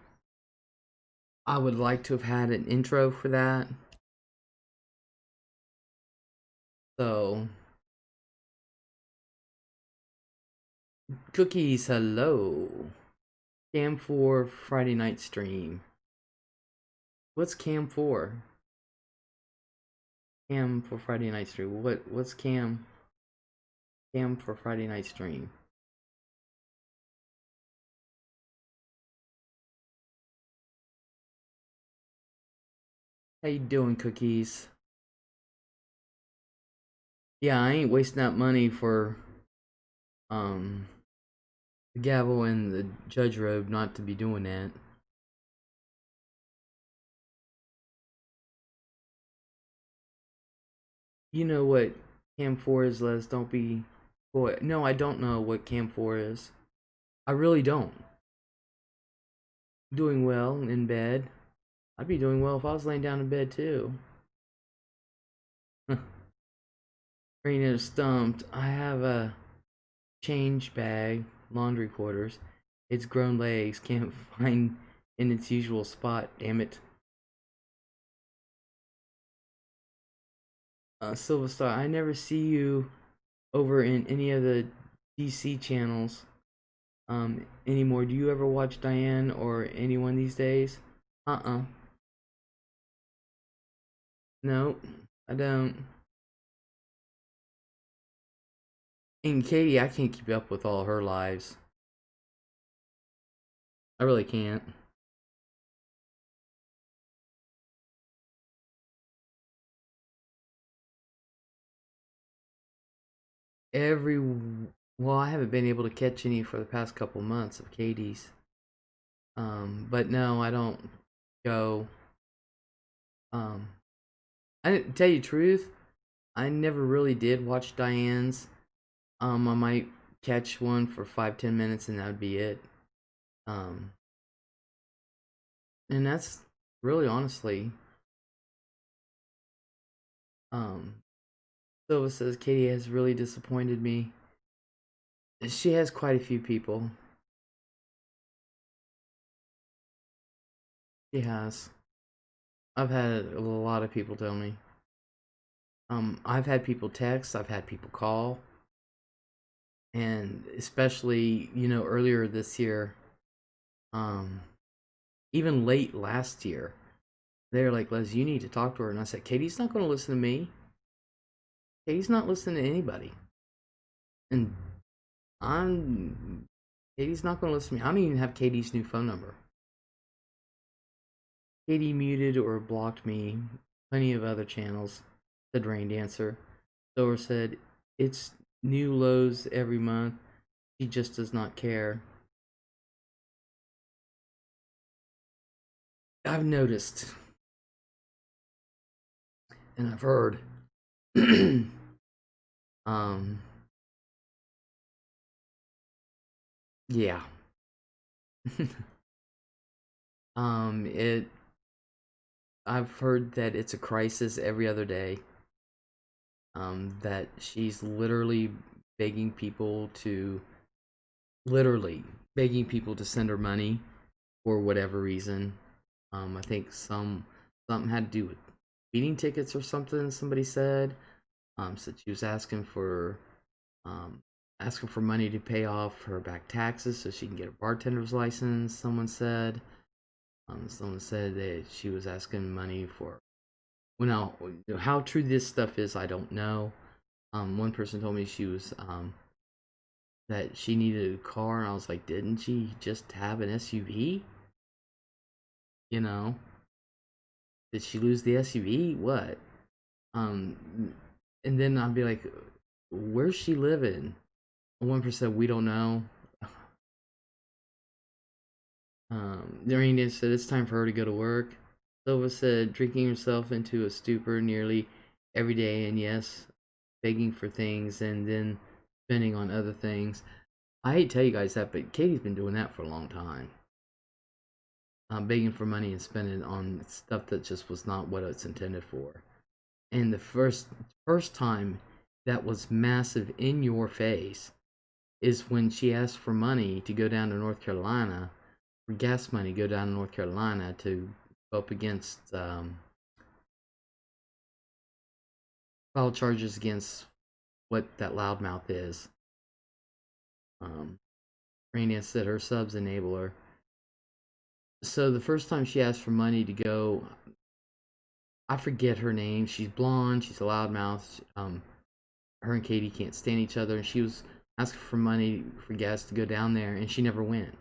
I would like to have had an intro for that. So Cookies, hello. Cam 4 Friday night stream. What's Cam 4? Cam for Friday night stream. What's Cam for Friday night stream? How you doing, Cookies? Yeah, I ain't wasting that money for um the gavel and the judge robe not to be doing that. You know what Cam 4 is, Les? Don't be boy. No, I don't know what Cam 4 is. I really don't. Doing well in bed. I'd be doing well if I was laying down in bed too. Rain is stumped. I have a change bag, laundry quarters, Its grown legs can't find in its usual spot. Damn it. Silver Star, I never see you over in any of the DC channels anymore. Do you ever watch Diane or anyone these days? Uh-uh. No, I don't. And Katie, I can't keep up with all her lives. I really can't. Every well, I haven't been able to catch any for the past couple months of Katie's. But no, I don't go. Um, I didn't tell you the truth. I never really did watch Diane's. I might catch one for 5-10 minutes, and that would be it. Um, and that's really honestly. Um, Silva says Katie has really disappointed me. She has quite a few people. She has. I've had a lot of people tell me. I've had people text. I've had people call, and especially earlier this year, um, even late last year, they're like, "Les, you need to talk to her." And I said, "Katie's not going to listen to me. Katie's not listening to anybody." And I'm Katie's not going to listen to me. I don't even have Katie's new phone number. Katie muted or blocked me. Plenty of other channels, said Rain Dancer. Thor said, "It's new lows every month. She just does not care." I've noticed, and I've heard, um, yeah. It. I've heard that it's a crisis every other day. That she's literally begging people to send her money for whatever reason. I think something had to do with speeding tickets or something. Somebody said. Said she was um asking for money to pay off her back taxes so she can get a bartender's license. Someone said that she was asking money for. Well, now how true this stuff is, I don't know. One person told me she was that she needed a car, and I was like, didn't she just have an SUV? You know, did she lose the SUV? What? Um, and then I'd be like, where's she living? 1%, we don't know. Doreen said it's time for her to go to work. Silva said drinking herself into a stupor nearly every day, and yes, begging for things and then spending on other things. I hate to tell you guys that, but Katie's been doing that for a long time. Begging for money and spending on stuff that just was not what it's intended for. And the first time that was massive in your face is when she asked for money to go down to North Carolina, for gas money, go down to North Carolina to go up against file charges against what that loudmouth is. Rainian said her subs enable her. So the first time she asked for money to go, I forget her name. She's blonde. She's a loudmouth. Her and Katie can't stand each other, and she was asking for money for gas to go down there, and she never went.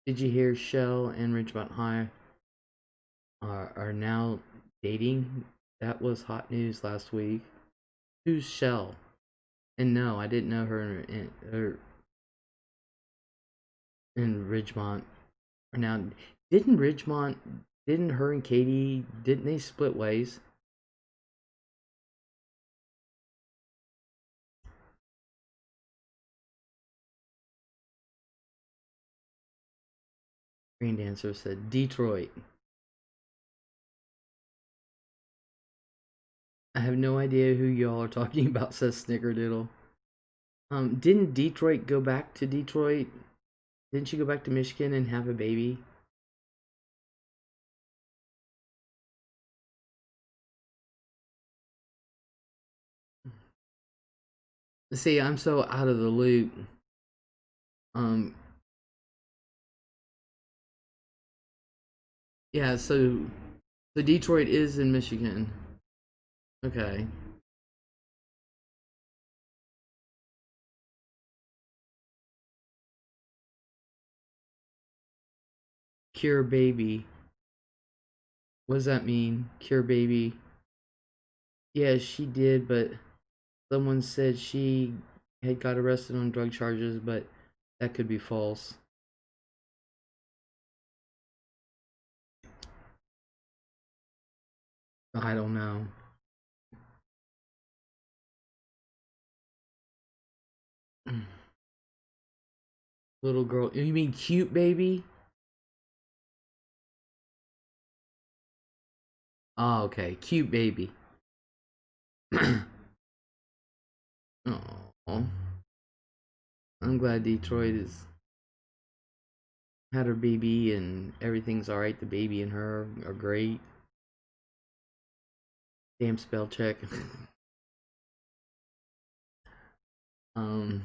Did you hear Shell and Ridgemont High are now dating? That was hot news last week. Who's Shell? And no, I didn't know her in Ridgemont. Now, didn't her and Katie, didn't they split ways? Green Dancer said Detroit. I have no idea who y'all are talking about, says Snickerdoodle. Didn't Detroit go back to Detroit? Didn't she go back to Michigan and have a baby? See, I'm so out of the loop. Um, yeah, so Detroit is in Michigan. Okay. Cure baby. What does that mean? Cure baby. Yeah, she did, but someone said she had got arrested on drug charges, but that could be false. I don't know. Little girl. You mean cute baby? Oh, okay. Cute baby. Oh, I'm glad Detroit has had her baby and everything's alright. The baby and her are great. Damn spell check. um,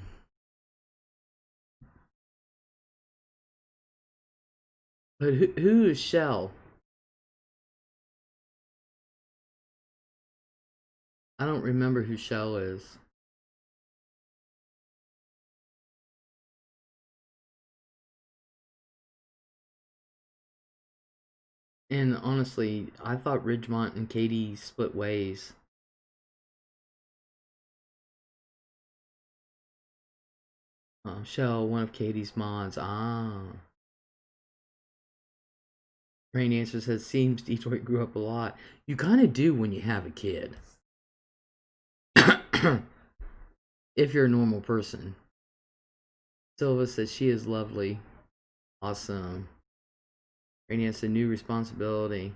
but who is Shell? I don't remember who Shell is. And honestly, I thought Ridgemont and Katie split ways. Shell, one of Katie's mods. Ah. Rain Answer says, seems Detroit grew up a lot. You kind of do when you have a kid. If you're a normal person. Silva says, she is lovely. Awesome. Rainy has a new responsibility.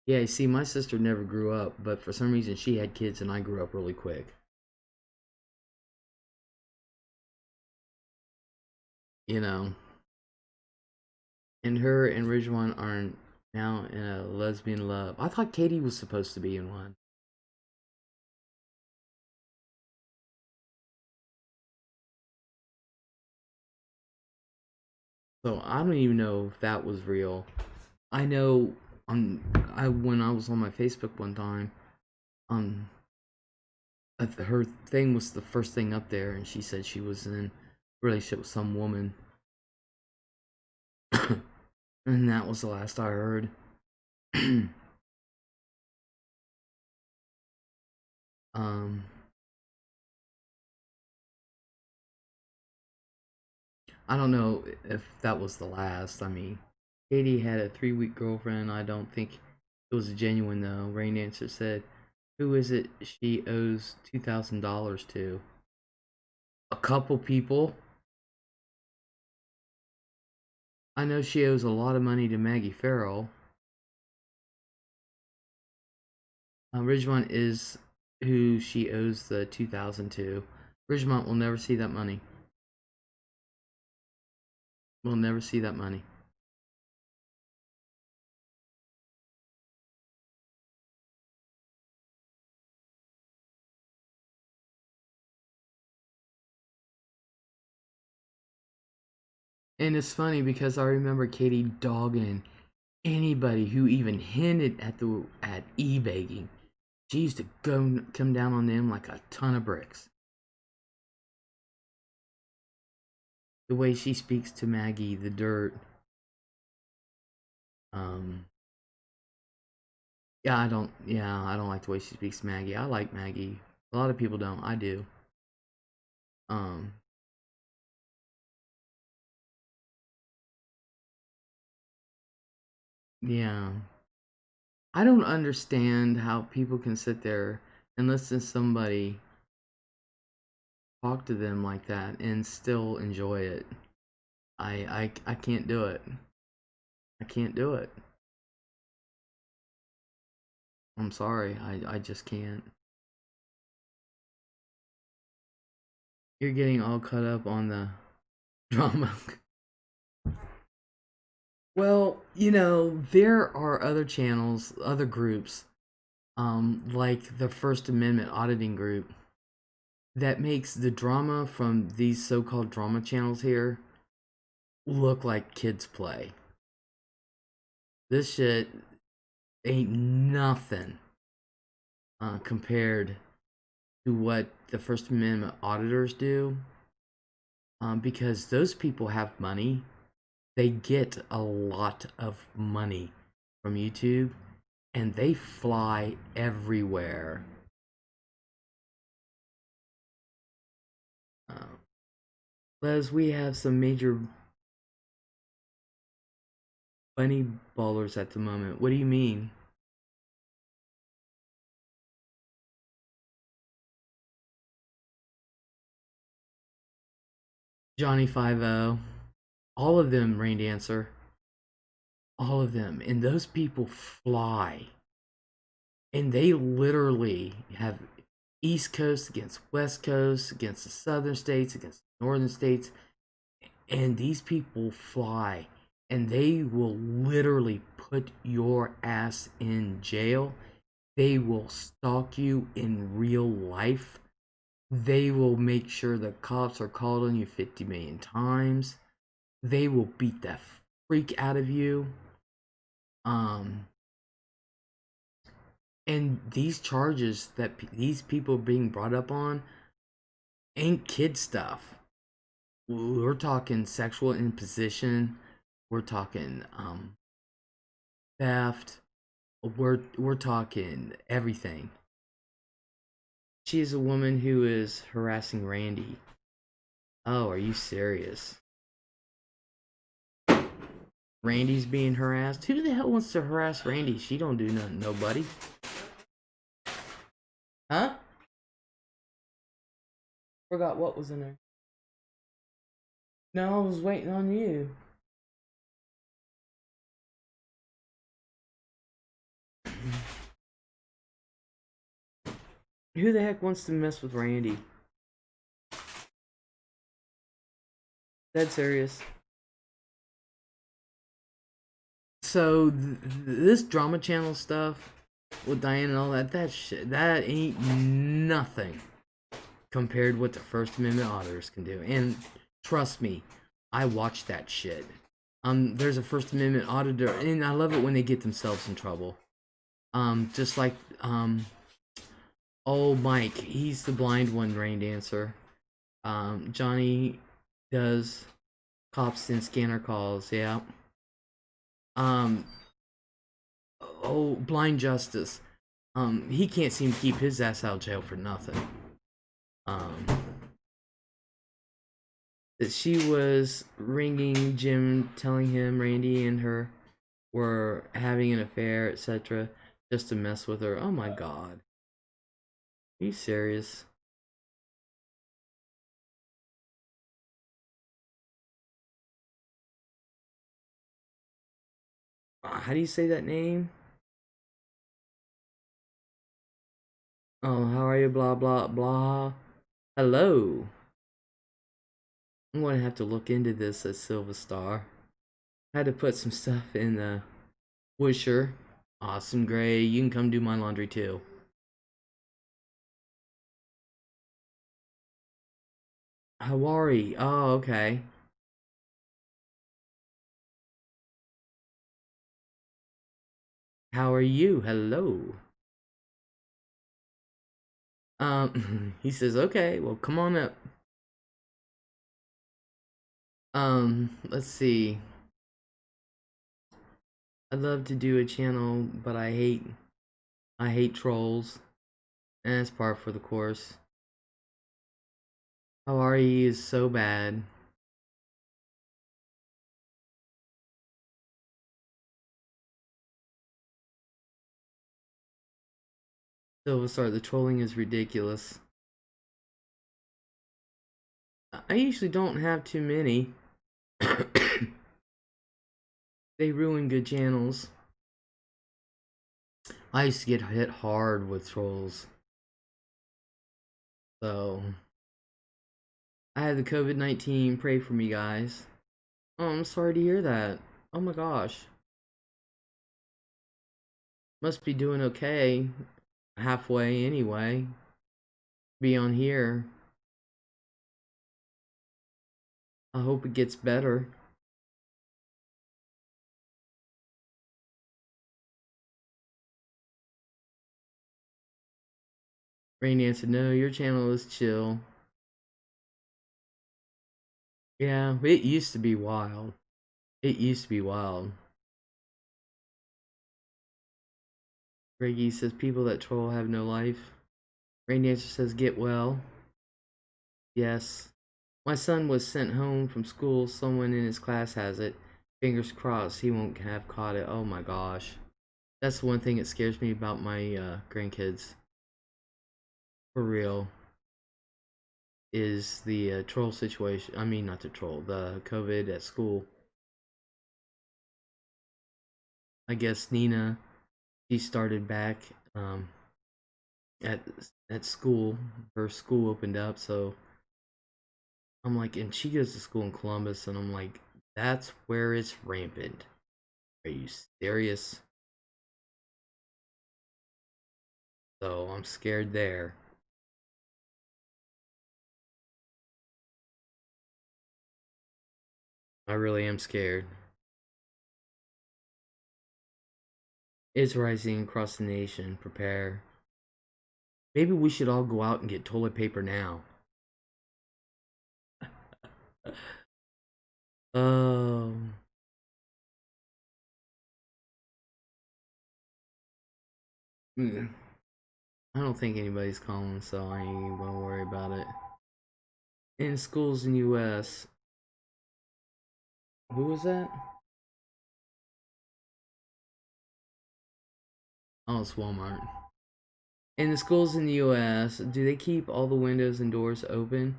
Yeah, see, my sister never grew up, but for some reason she had kids and I grew up really quick. You know. And her and Ridgewan are now in a lesbian love. I thought Katie was supposed to be in one. So I don't even know if that was real. I know when I was on my Facebook one time, um her thing was the first thing up there and she said she was in a relationship with some woman. And that was the last I heard. um I don't know if that was the last. I mean, Katie had a 3-week girlfriend. I don't think it was genuine though. Rain Dancer said, "Who is it she owes $2,000 to?" A couple people. I know she owes a lot of money to Maggie Farrell. Ridgemont is who she owes the 2,000 to. Ridgemont will never see that money. We'll never see that money. And it's funny because I remember Katie dogging anybody who even hinted at e-begging. She used to come down on them like a ton of bricks. The way she speaks to Maggie, the dirt. Um, yeah, I don't. Yeah, I don't like the way she speaks to Maggie. I like Maggie. A lot of people don't. I do. Um, yeah. I don't understand how people can sit there and listen to somebody talk to them like that and still enjoy it. I can't do it. I can't do it. I'm sorry. I just can't. You're getting all cut up on the drama. Well, you know, there are other channels, other groups, like the First Amendment auditing group, that makes the drama from these so-called drama channels here look like kids play. This shit ain't nothing compared to what the First Amendment auditors do, because those people have money. They get a lot of money from YouTube, and they fly everywhere. Uh, Les, we have some major bunny ballers at the moment. What do you mean? Johnny 50, all of them, Rain Dancer, all of them, and those people fly, and they literally have East Coast against West Coast, against the Southern states, against the Northern states, and these people fly, and they will literally put your ass in jail. They will stalk you in real life. They will make sure the cops are called on you 50 million times. They will beat the freak out of you. Um, and these charges that these people are being brought up on ain't kid stuff. We're talking sexual imposition. We're talking theft. We're talking everything. She is a woman who is harassing Randy. Oh, are you serious? Randy's being harassed? Who the hell wants to harass Randy? She don't do nothing, nobody. Huh? Forgot what was in there. No, I was waiting on you. Who the heck wants to mess with Randy? Dead serious. So this drama channel stuff with Diane and all that, that shit, that ain't nothing compared what the First Amendment auditors can do. And trust me, I watch that shit. There's a First Amendment auditor, and I love it when they get themselves in trouble. Just like oh Mike, he's the blind one, Rain Dancer. Johnny does cops and scanner calls, yeah. Um, oh, Blind Justice. He can't seem to keep his ass out of jail for nothing. That she was ringing Jim, telling him Randy and her were having an affair, etc., just to mess with her. Oh my god. Are you serious? How do you say that name? Oh, how are you? Blah, blah, blah. Hello. I'm going to have to look into this at Silver Star. I had to put some stuff in the Wisher. Awesome, Gray. You can come do my laundry too. Hawari. Oh, okay. How are you? Hello. He says, okay, well, come on up. Let's see. I'd love to do a channel, but I hate trolls. And it's par for the course. Hawari is so bad. So sorry, the trolling is ridiculous. I usually don't have too many. They ruin good channels. I used to get hit hard with trolls. So I had the COVID-19. Pray for me, guys. Oh, I'm sorry to hear that. Oh my gosh. Must be doing okay. Halfway anyway. Be on here. I hope it gets better. Rainy answered, no, your channel is chill. Yeah, it used to be wild. It used to be wild. Reggie says, people that troll have no life. Rainy answer says, get well. Yes. My son was sent home from school. Someone in his class has it. Fingers crossed he won't have caught it. Oh my gosh. That's one thing that scares me about my grandkids. For real. Is the troll situation. I mean, not the troll. The COVID at school. I guess Nina, she started back at at school. Her school opened up, so I'm like, and she goes to school in Columbus, and I'm like, that's where it's rampant. Are you serious? So I'm scared there. I really am scared. It's rising across the nation. Prepare. Maybe we should all go out and get toilet paper now. Oh. I don't think anybody's calling, so I ain't gonna worry about it. In schools in U.S. Who was that? Oh, it's Walmart. In the schools in the U.S., do they keep all the windows and doors open?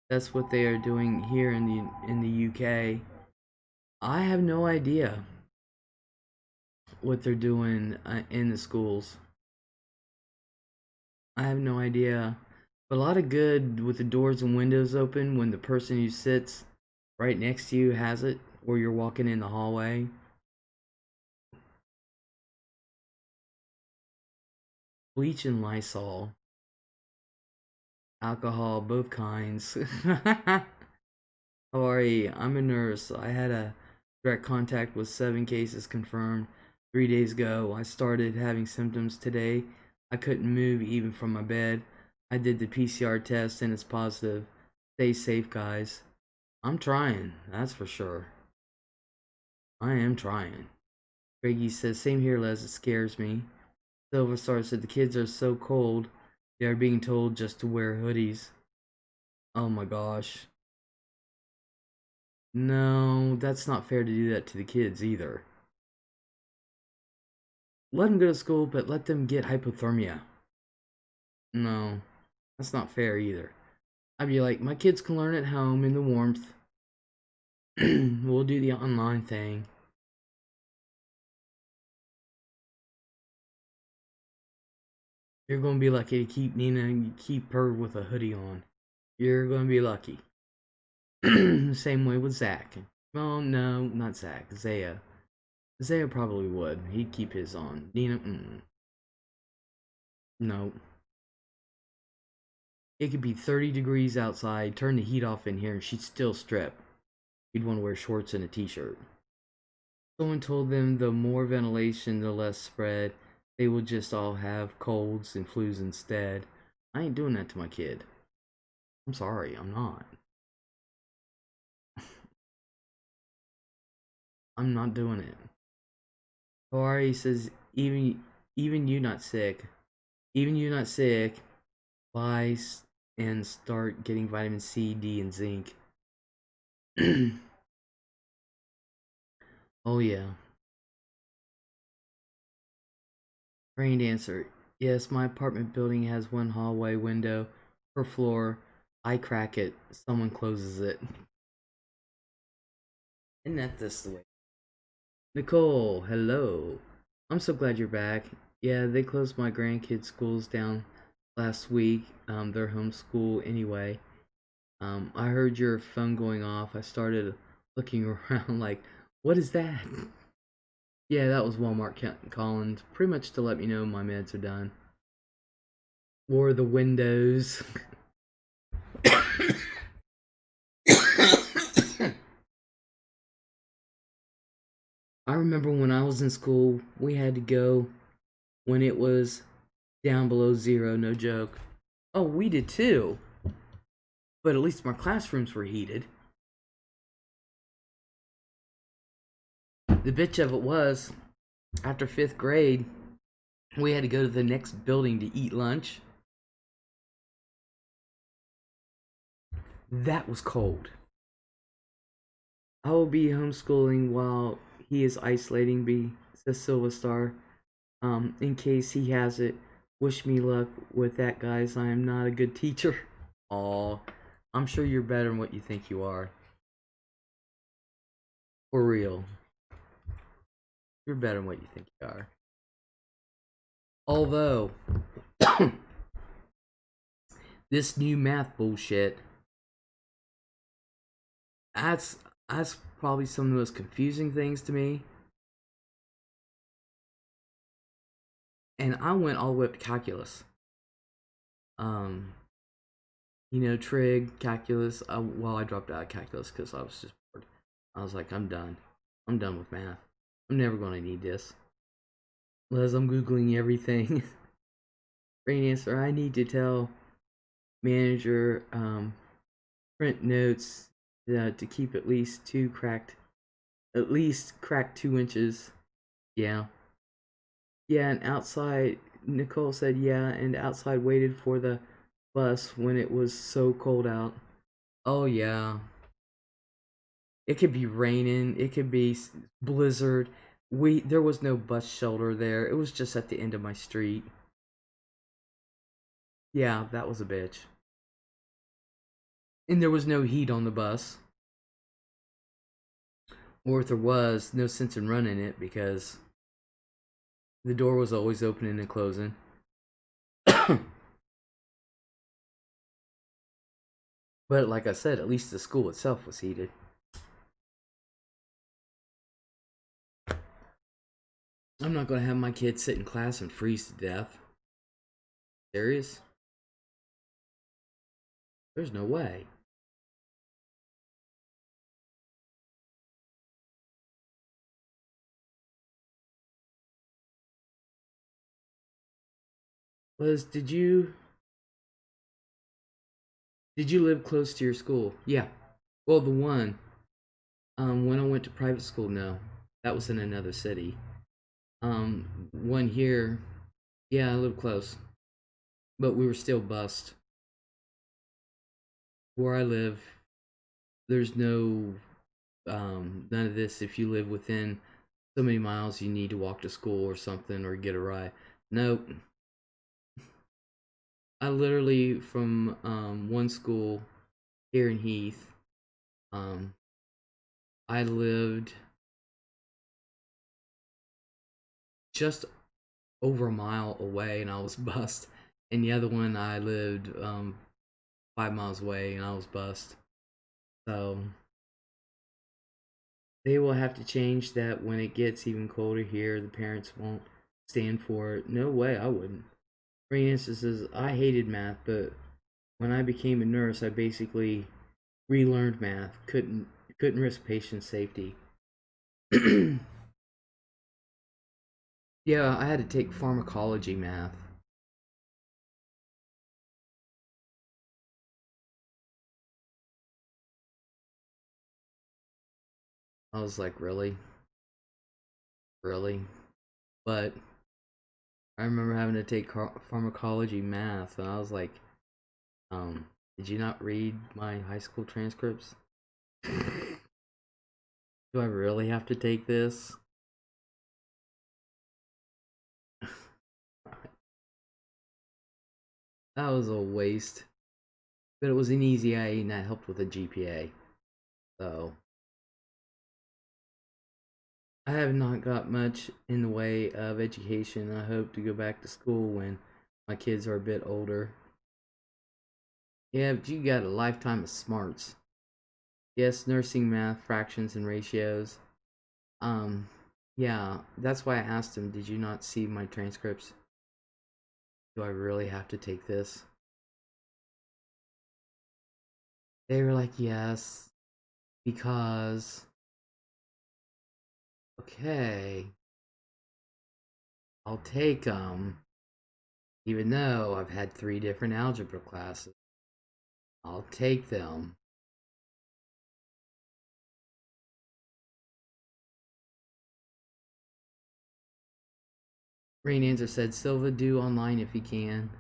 That's what they are doing here in the UK. I have no idea what they're doing in the schools. I have no idea. But a lot of good with the doors and windows open when the person who sits right next to you has it, or you're walking in the hallway. Bleach and Lysol. Alcohol, both kinds. How are you? I'm a nurse. I had a direct contact with 7 cases confirmed 3 days ago. I started having symptoms today. I couldn't move even from my bed. I did the PCR test and it's positive. Stay safe, guys. I'm trying, that's for sure. I am trying. Greggy says, same here, Les. It scares me. Silver Star said, the kids are so cold. They are being told just to wear hoodies. Oh my gosh. No, that's not fair to do that to the kids either. Let them go to school, but let them get hypothermia. No, that's not fair either. I'd be like, my kids can learn at home in the warmth. We'll do the online thing. You're going to be lucky to keep Nina and keep her with a hoodie on. You're going to be lucky. Same way with Zach. Well, no, not Zach. Zaya. Zaya probably would. He'd keep his on. Nina, no. It could be 30 degrees outside, turn the heat off in here, and she'd still strip. She'd want to wear shorts and a t-shirt. Someone told them the more ventilation, the less spread. They will just all have colds and flus instead. I ain't doing that to my kid. I'm sorry, I'm not. I'm not doing it. Hawari says, even you not sick. Even you not sick. Buy and start getting vitamin C, D, and zinc. Oh yeah. Rain dancer. Yes, my apartment building has one hallway window per floor. I crack it. Someone closes it. Isn't that this the way? Nicole, hello. I'm so glad you're back. Yeah, they closed my grandkids' schools down last week. They're homeschool anyway. I heard your phone going off. I started looking around like, What is that? Yeah, that was Walmart calling pretty much to let me know my meds are done. Or the windows. I remember when I was in school, we had to go when it was down below zero, no joke. Oh, we did too. But at least my classrooms were heated. The bitch of it was, after 5th grade, we had to go to the next building to eat lunch. That was cold. I will be homeschooling while he is isolating, B, says Silva Star. In case he has it, wish me luck with that, guys. I am not a good teacher. Aw, I'm sure you're better than what you think you are. For real. You're better than what you think you are. Although, this new math bullshit, that's that's probably some of the most confusing things to me. And I went all the way up to calculus. Um, trig, calculus. Well, I dropped out of calculus because I was just bored. I was like, I'm done. I'm done with math. I'm never going to need this. Les, I'm Googling everything. Rain answer, I need to tell manager print notes to keep at least cracked 2 inches. Yeah. Yeah, and outside, Nicole said, yeah, and outside waited for the bus when it was so cold out. Oh, yeah. It could be raining, it could be blizzard. There was no bus shelter there. It was just at the end of my street. Yeah, that was a bitch. And there was no heat on the bus. Or if there was, no sense in running it because the door was always opening and closing. But like I said, at least the school itself was heated. I'm not gonna have my kids sit in class and freeze to death. Serious? There's no way. Liz, did you live close to your school? Yeah. Well, the one when I went to private school, no, that was in another city. One here, yeah, I lived close, but we were still bused. Where I live, there's no none of this. If you live within so many miles, you need to walk to school or something or get a ride. Nope. I literally from one school here in Heath. Um, I lived just over a mile away, and I was bused. And the other one, I lived 5 miles away, and I was bused. So they will have to change that when it gets even colder here. The parents won't stand for it. No way, I wouldn't. For instance, says I hated math, but when I became a nurse, I basically relearned math. Couldn't risk patient safety. Yeah, I had to take pharmacology math. I was like, really, really. But I remember having to take pharmacology math, and I was like, did you not read my high school transcripts? Do I really have to take this? That was a waste. But it was an easy IE and that helped with the GPA. So I have not got much in the way of education. I hope to go back to school when my kids are a bit older. Yeah, but you got a lifetime of smarts. Yes, nursing math, fractions, and ratios. Um, yeah, that's why I asked him, did you not see my transcripts? Do I really have to take this? They were like, yes, because, okay, I'll take them, even though I've had 3 different algebra classes. I'll take them. Rain Answer said, Silva, do online if you can.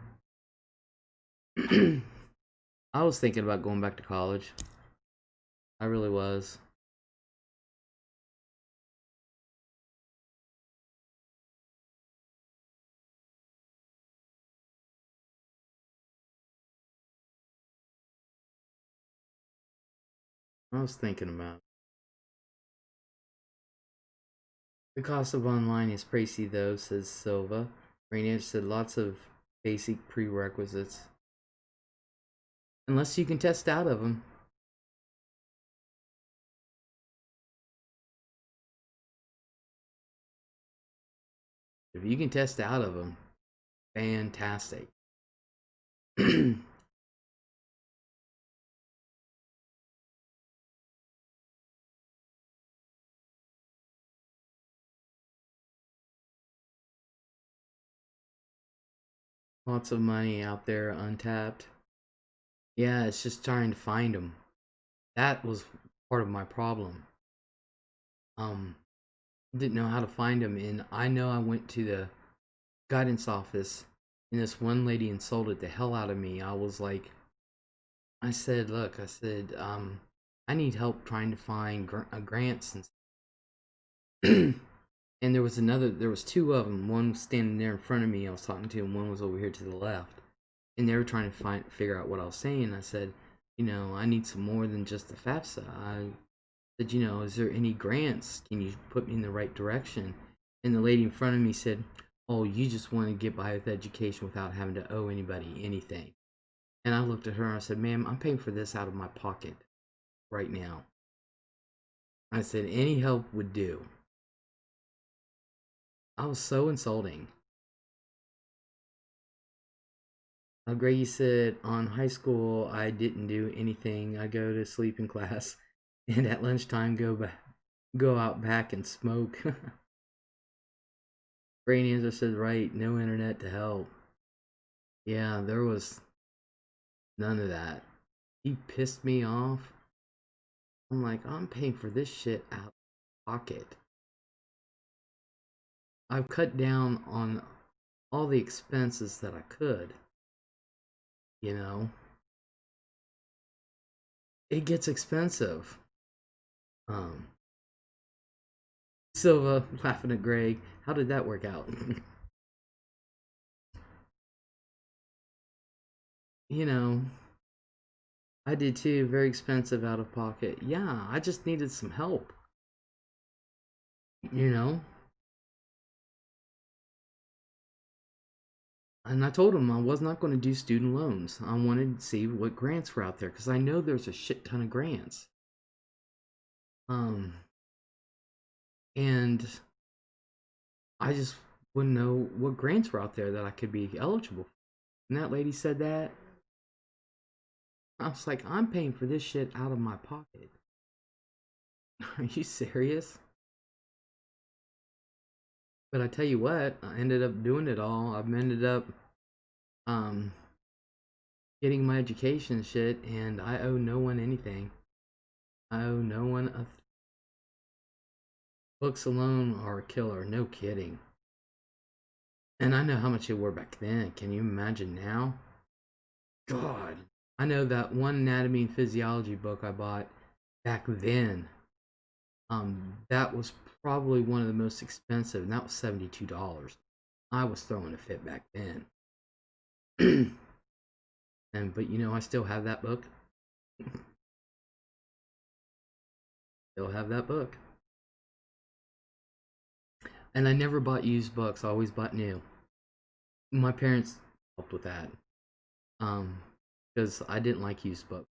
I was thinking about going back to college. I really was. I was thinking about it. The cost of online is pricey though, says Silva. Rainier said lots of basic prerequisites. Unless you can test out of them. If you can test out of them, fantastic. Lots of money out there untapped. Yeah, it's just trying to find them. That was part of my problem. Um, didn't know how to find them, and I know I went to the guidance office, and this one lady insulted the hell out of me. I was like, I said, look, I said, I need help trying to find grants and and there was 2 of them. One was standing there in front of me, I was talking to, and one was over here to the left. And they were trying to figure out what I was saying. I said, I need some more than just the FAFSA. I said, is there any grants? Can you put me in the right direction? And the lady in front of me said, oh, you just want to get by with education without having to owe anybody anything. And I looked at her and I said, ma'am, I'm paying for this out of my pocket right now. I said, any help would do. I was so insulting. Greggy said, on high school, I didn't do anything. I go to sleep in class and at lunchtime go out back and smoke. Brain Answer said, right, no internet to help. Yeah, there was none of that. He pissed me off. I'm like, I'm paying for this shit out of pocket. I've cut down on all the expenses that I could. You know, it gets expensive. Um, Silva laughing at Greg. How did that work out? you know, I did too. Very expensive out of pocket. Yeah, I just needed some help. You know, and I told him I was not going to do student loans. I wanted to see what grants were out there because I know there's a shit ton of grants. Um, and I just wouldn't know what grants were out there that I could be eligible for. And that lady said that. I was like, I'm paying for this shit out of my pocket. Are you serious? But I tell you what, I ended up doing it all. I've ended up um getting my education and shit, and I owe no one anything. I owe no one a books alone are a killer, no kidding. And I know how much they were back then. Can you imagine now? God. I know that one anatomy and physiology book I bought back then. That was probably one of the most expensive, and that was $72. I was throwing a fit back then. But I still have that book. Still have that book. And I never bought used books. I always bought new. My parents helped with that. Because I didn't like used books.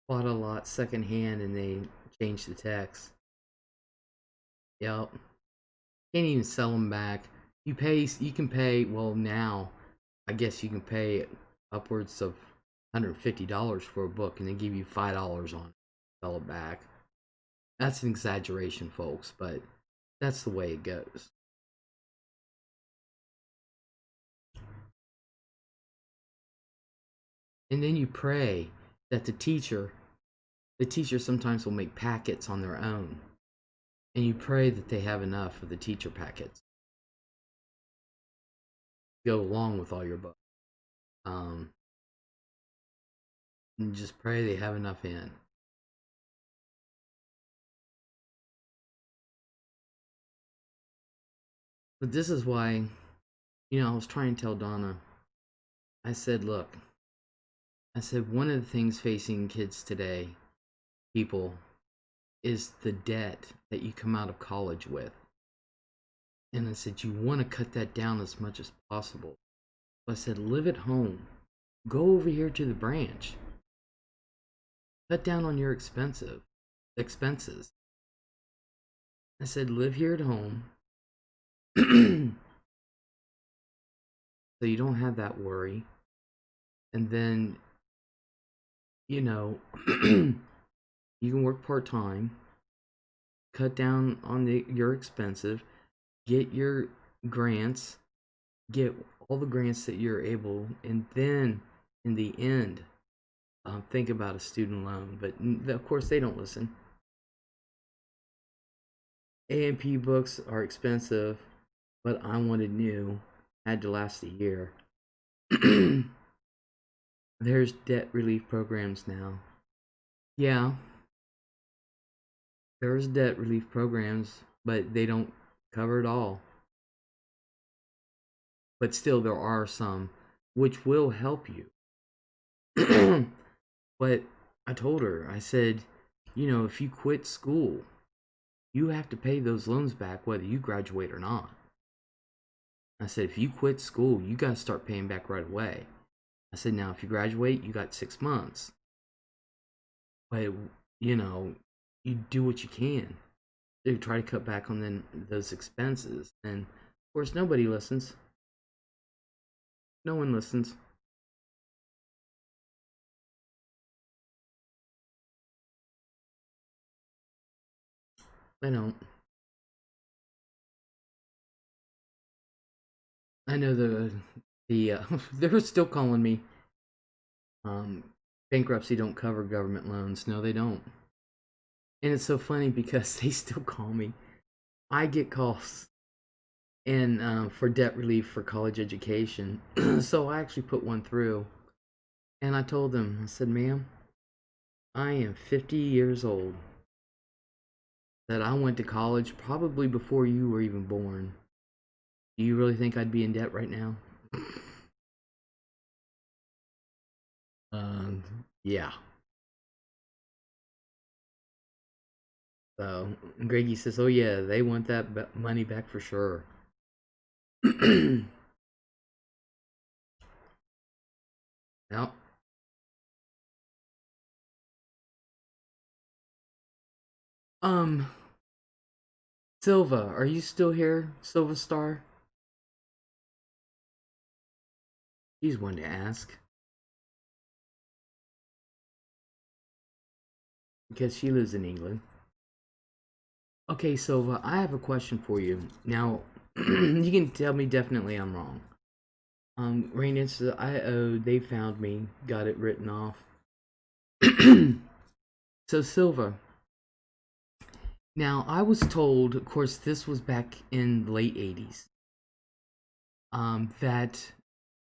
Bought a lot secondhand, and they change the text. Yep. Can't even sell them back. You can pay, well, now, I guess you can pay upwards of $150 for a book and they give you $5 on it. Sell it back. That's an exaggeration, folks, but that's the way it goes. And then you pray that the teacher sometimes will make packets on their own. And you pray that they have enough of the teacher packets to go along with all your books. And just pray they have enough in. But this is why, I was trying to tell Donna, I said, look, one of the things facing kids today, people, is the debt that you come out of college with. And I said, you want to cut that down as much as possible. So I said, live at home. Go over here to the branch. Cut down on your expenses. I said, live here at home. So you don't have that worry. And then, you can work part-time, cut down on your expenses, get your grants, get all the grants that you're able, and then in the end, think about a student loan. But of course, they don't listen. A&P books are expensive, but I wanted new, had to last a year. There's debt relief programs now. Yeah, there's debt relief programs, but they don't cover it all. But still, there are some which will help you. But I told her, I said, if you quit school, you have to pay those loans back whether you graduate or not. I said, if you quit school, you got to start paying back right away. I said, now, if you graduate, you got 6 months. But, you do what you can to try to cut back on those expenses. And, of course, nobody listens. No one listens. They don't. I know they're still calling me. Bankruptcy don't cover government loans. No, they don't. And it's so funny because they still call me. I get calls and for debt relief for college education. So I actually put one through. And I told them, I said, ma'am, I am 50 years old. That I went to college probably before you were even born. Do you really think I'd be in debt right now? Yeah. So Greggy says, "Oh yeah, they want that money back for sure." Now, Silva, are you still here, Silva Star? He's one to ask because she lives in England. Okay, Silva, I have a question for you. Now, you can tell me definitely I'm wrong. Rain says, they found me, got it written off. So, Silva, now I was told, of course, this was back in the late 80s, that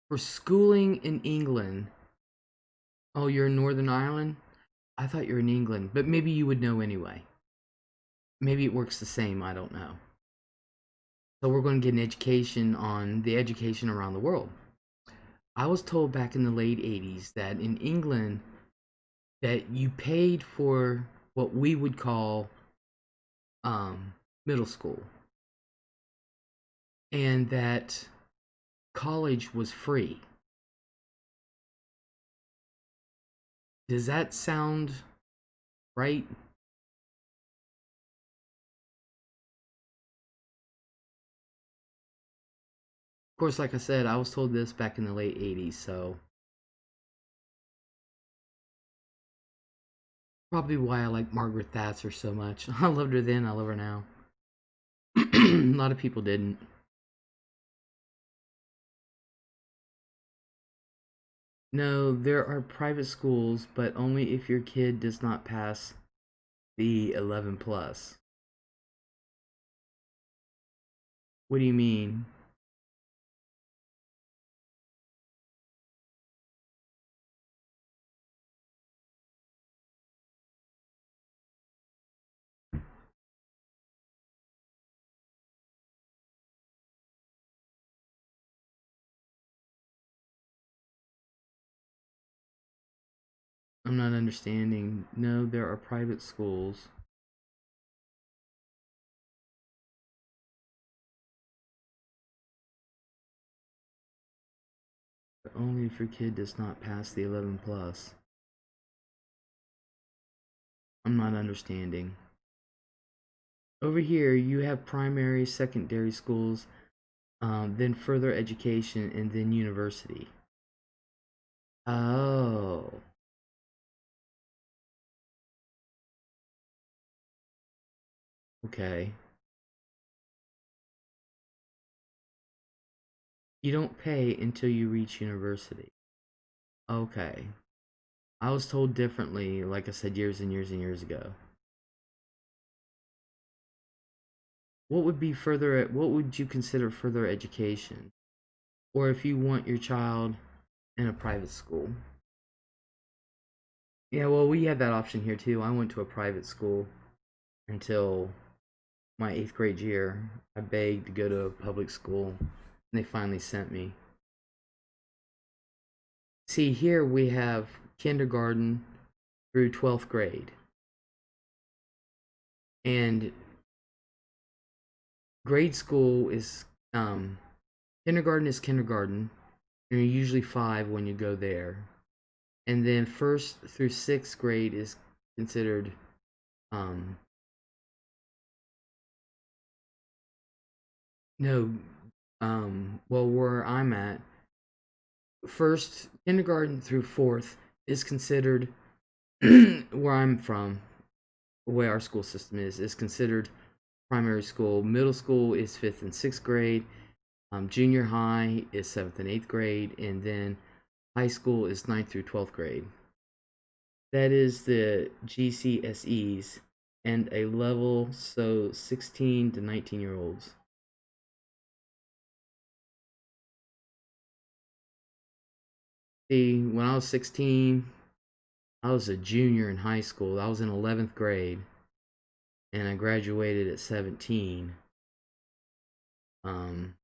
for schooling in England, oh, you're in Northern Ireland? I thought you were in England, but maybe you would know anyway. Maybe it works the same, I don't know. So we're going to get an education on the education around the world. I was told back in the late 80s that in England that you paid for what we would call middle school, and that college was free. Does that sound right? Of course, like I said, I was told this back in the late 80s, so probably why I like Margaret Thatcher so much. I loved her then, I love her now. A lot of people didn't. No, there are private schools, but only if your kid does not pass the 11 plus. What do you mean? I'm not understanding. No, there are private schools. But only if your kid does not pass the 11 plus. I'm not understanding. Over here, you have primary, secondary schools, then further education, and then university. Oh, okay. You don't pay until you reach university. Okay. I was told differently, like I said, years and years and years ago. What would you consider further education? Or if you want your child in a private school? Yeah, well, we had that option here too. I went to a private school until my 8th grade year. I begged to go to a public school, and they finally sent me. See, here we have kindergarten through 12th grade. And grade school is, kindergarten is kindergarten, and you're usually 5 when you go there. And then 1st through 6th grade is considered, um, no, well, where I'm at, first kindergarten through 4th is considered where I'm from, the way our school system is considered primary school. Middle school is 5th and 6th grade. Junior high is 7th and 8th grade, and then high school is 9th through 12th grade. That is the GCSEs and a level, so 16 to 19-year-olds. See, when I was 16, I was a junior in high school. I was in 11th grade, and I graduated at 17, um,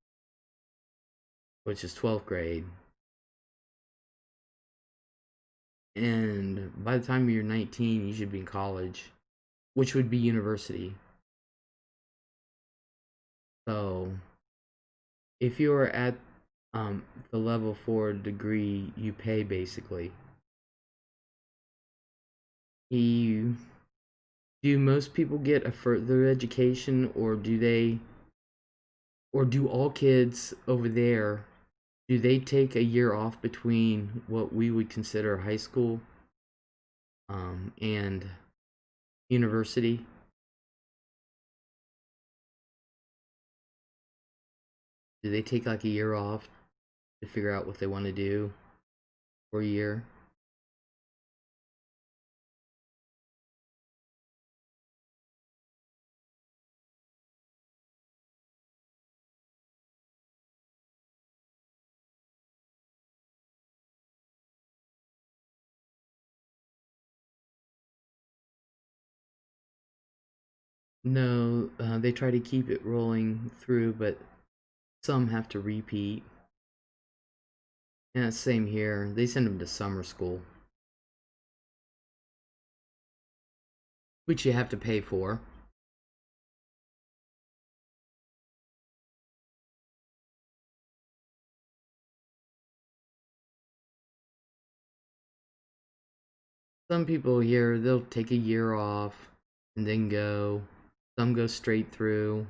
which is 12th grade. And by the time you're 19, you should be in college, which would be university. So, if you're at the level 4 degree, you pay basically. You do most people get a further education, or do all kids over there, do they take a year off between what we would consider high school and university? Do they take like a year off to figure out what they want to do for a year? No, they try to keep it rolling through, but some have to repeat. Yeah, same here. They send them to summer school, which you have to pay for. Some people here, they'll take a year off and then go. Some go straight through.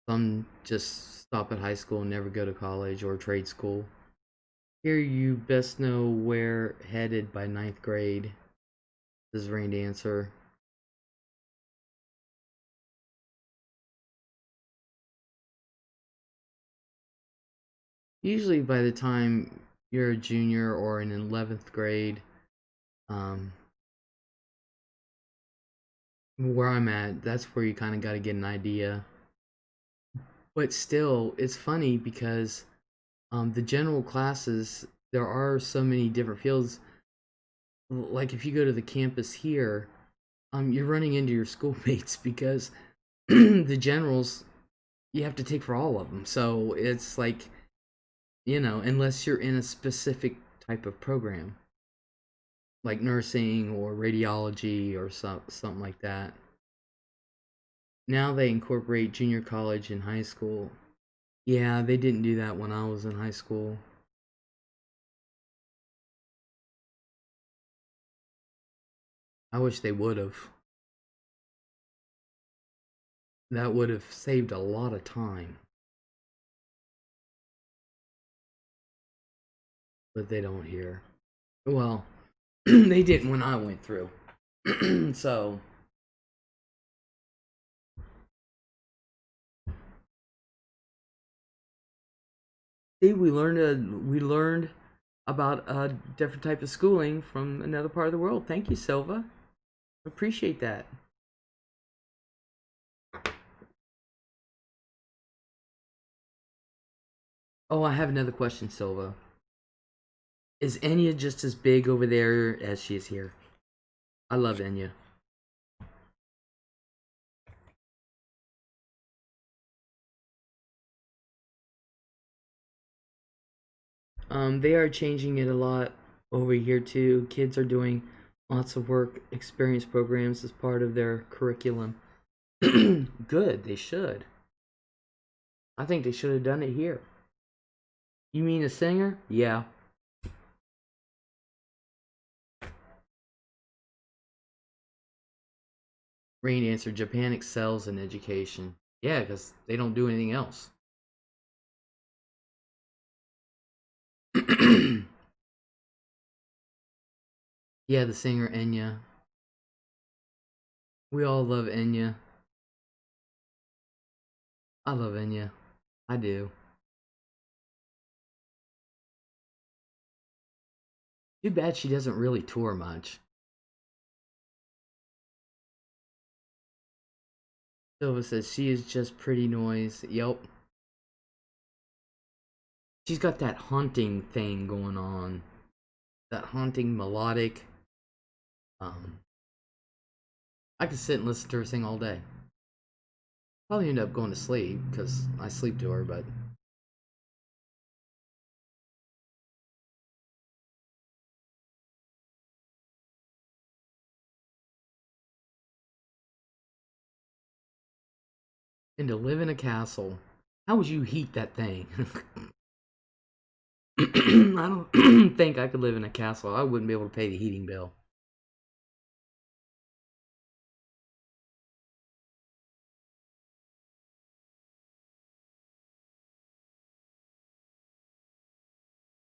Some just stop at high school and never go to college or trade school. Here you best know where headed by ninth grade. This is Rain Dancer. Usually by the time you're a junior or in 11th grade, um, where I'm at, that's where you kind of got to get an idea. But still, it's funny because the general classes, there are so many different fields. Like if you go to the campus here, you're running into your schoolmates because the generals you have to take for all of them. So it's like, unless you're in a specific type of program, like nursing or radiology or something like that. Now they incorporate junior college in high school. Yeah, they didn't do that when I was in high school. I wish they would have. That would have saved a lot of time. But they don't here. Well, they didn't when I went through. So, see, we learned about a different type of schooling from another part of the world. Thank you, Silva. Appreciate that. Oh, I have another question, Silva. Is Enya just as big over there as she is here? I love Enya. They are changing it a lot over here too. Kids are doing lots of work experience programs as part of their curriculum. Good, they should. I think they should have done it here. You mean a singer? Yeah. Rain answered Japan excels in education. Yeah, because they don't do anything else. Yeah, the singer Enya. We all love Enya. I love Enya. I do. Too bad she doesn't really tour much. Silva says she is just pretty noise. Yep. She's got that haunting thing going on. That haunting melodic. Um, I could sit and listen to her sing all day. Probably end up going to sleep because I sleep to her, but and to live in a castle, how would you heat that thing? I don't think I could live in a castle. I wouldn't be able to pay the heating bill.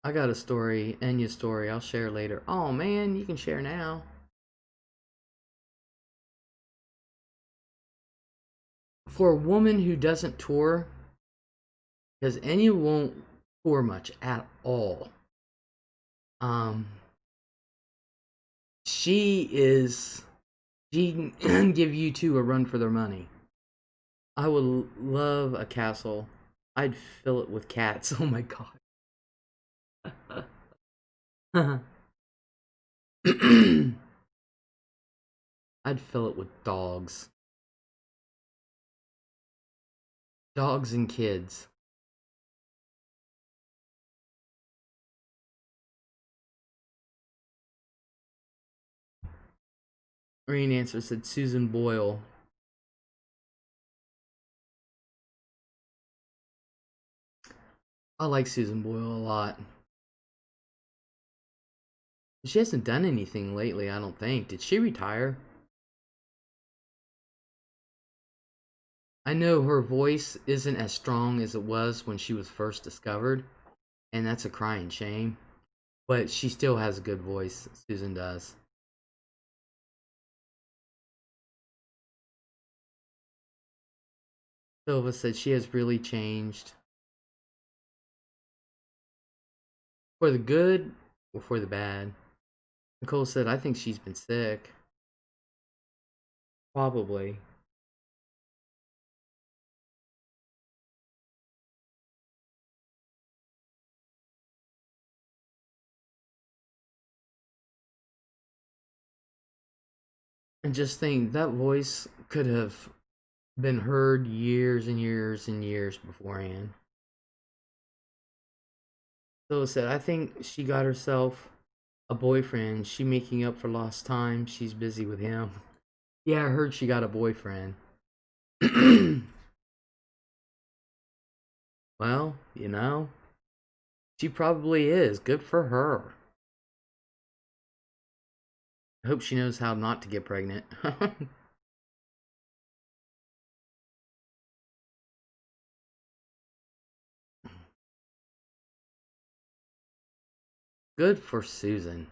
I got a story, Enya's story. I'll share later. Oh man, you can share now. For a woman who doesn't tour, because Enya won't tour much at all. Um, she is. She can give you two a run for their money. I would love a castle. I'd fill it with cats. Oh my god. I'd fill it with dogs. Dogs and kids. Green answer said Susan Boyle. I like Susan Boyle a lot. She hasn't done anything lately, I don't think. Did she retire? I know her voice isn't as strong as it was when she was first discovered, and that's a crying shame. But she still has a good voice, Susan does. Silva said she has really changed. For the good or for the bad? Nicole said, I think she's been sick. Probably. And just think, that voice could have been heard years and years and years beforehand. Silva said, I think she got herself a boyfriend. She making up for lost time. She's busy with him. Yeah, I heard she got a boyfriend. Well, she probably is. Good for her. I hope she knows how not to get pregnant. Good for Susan.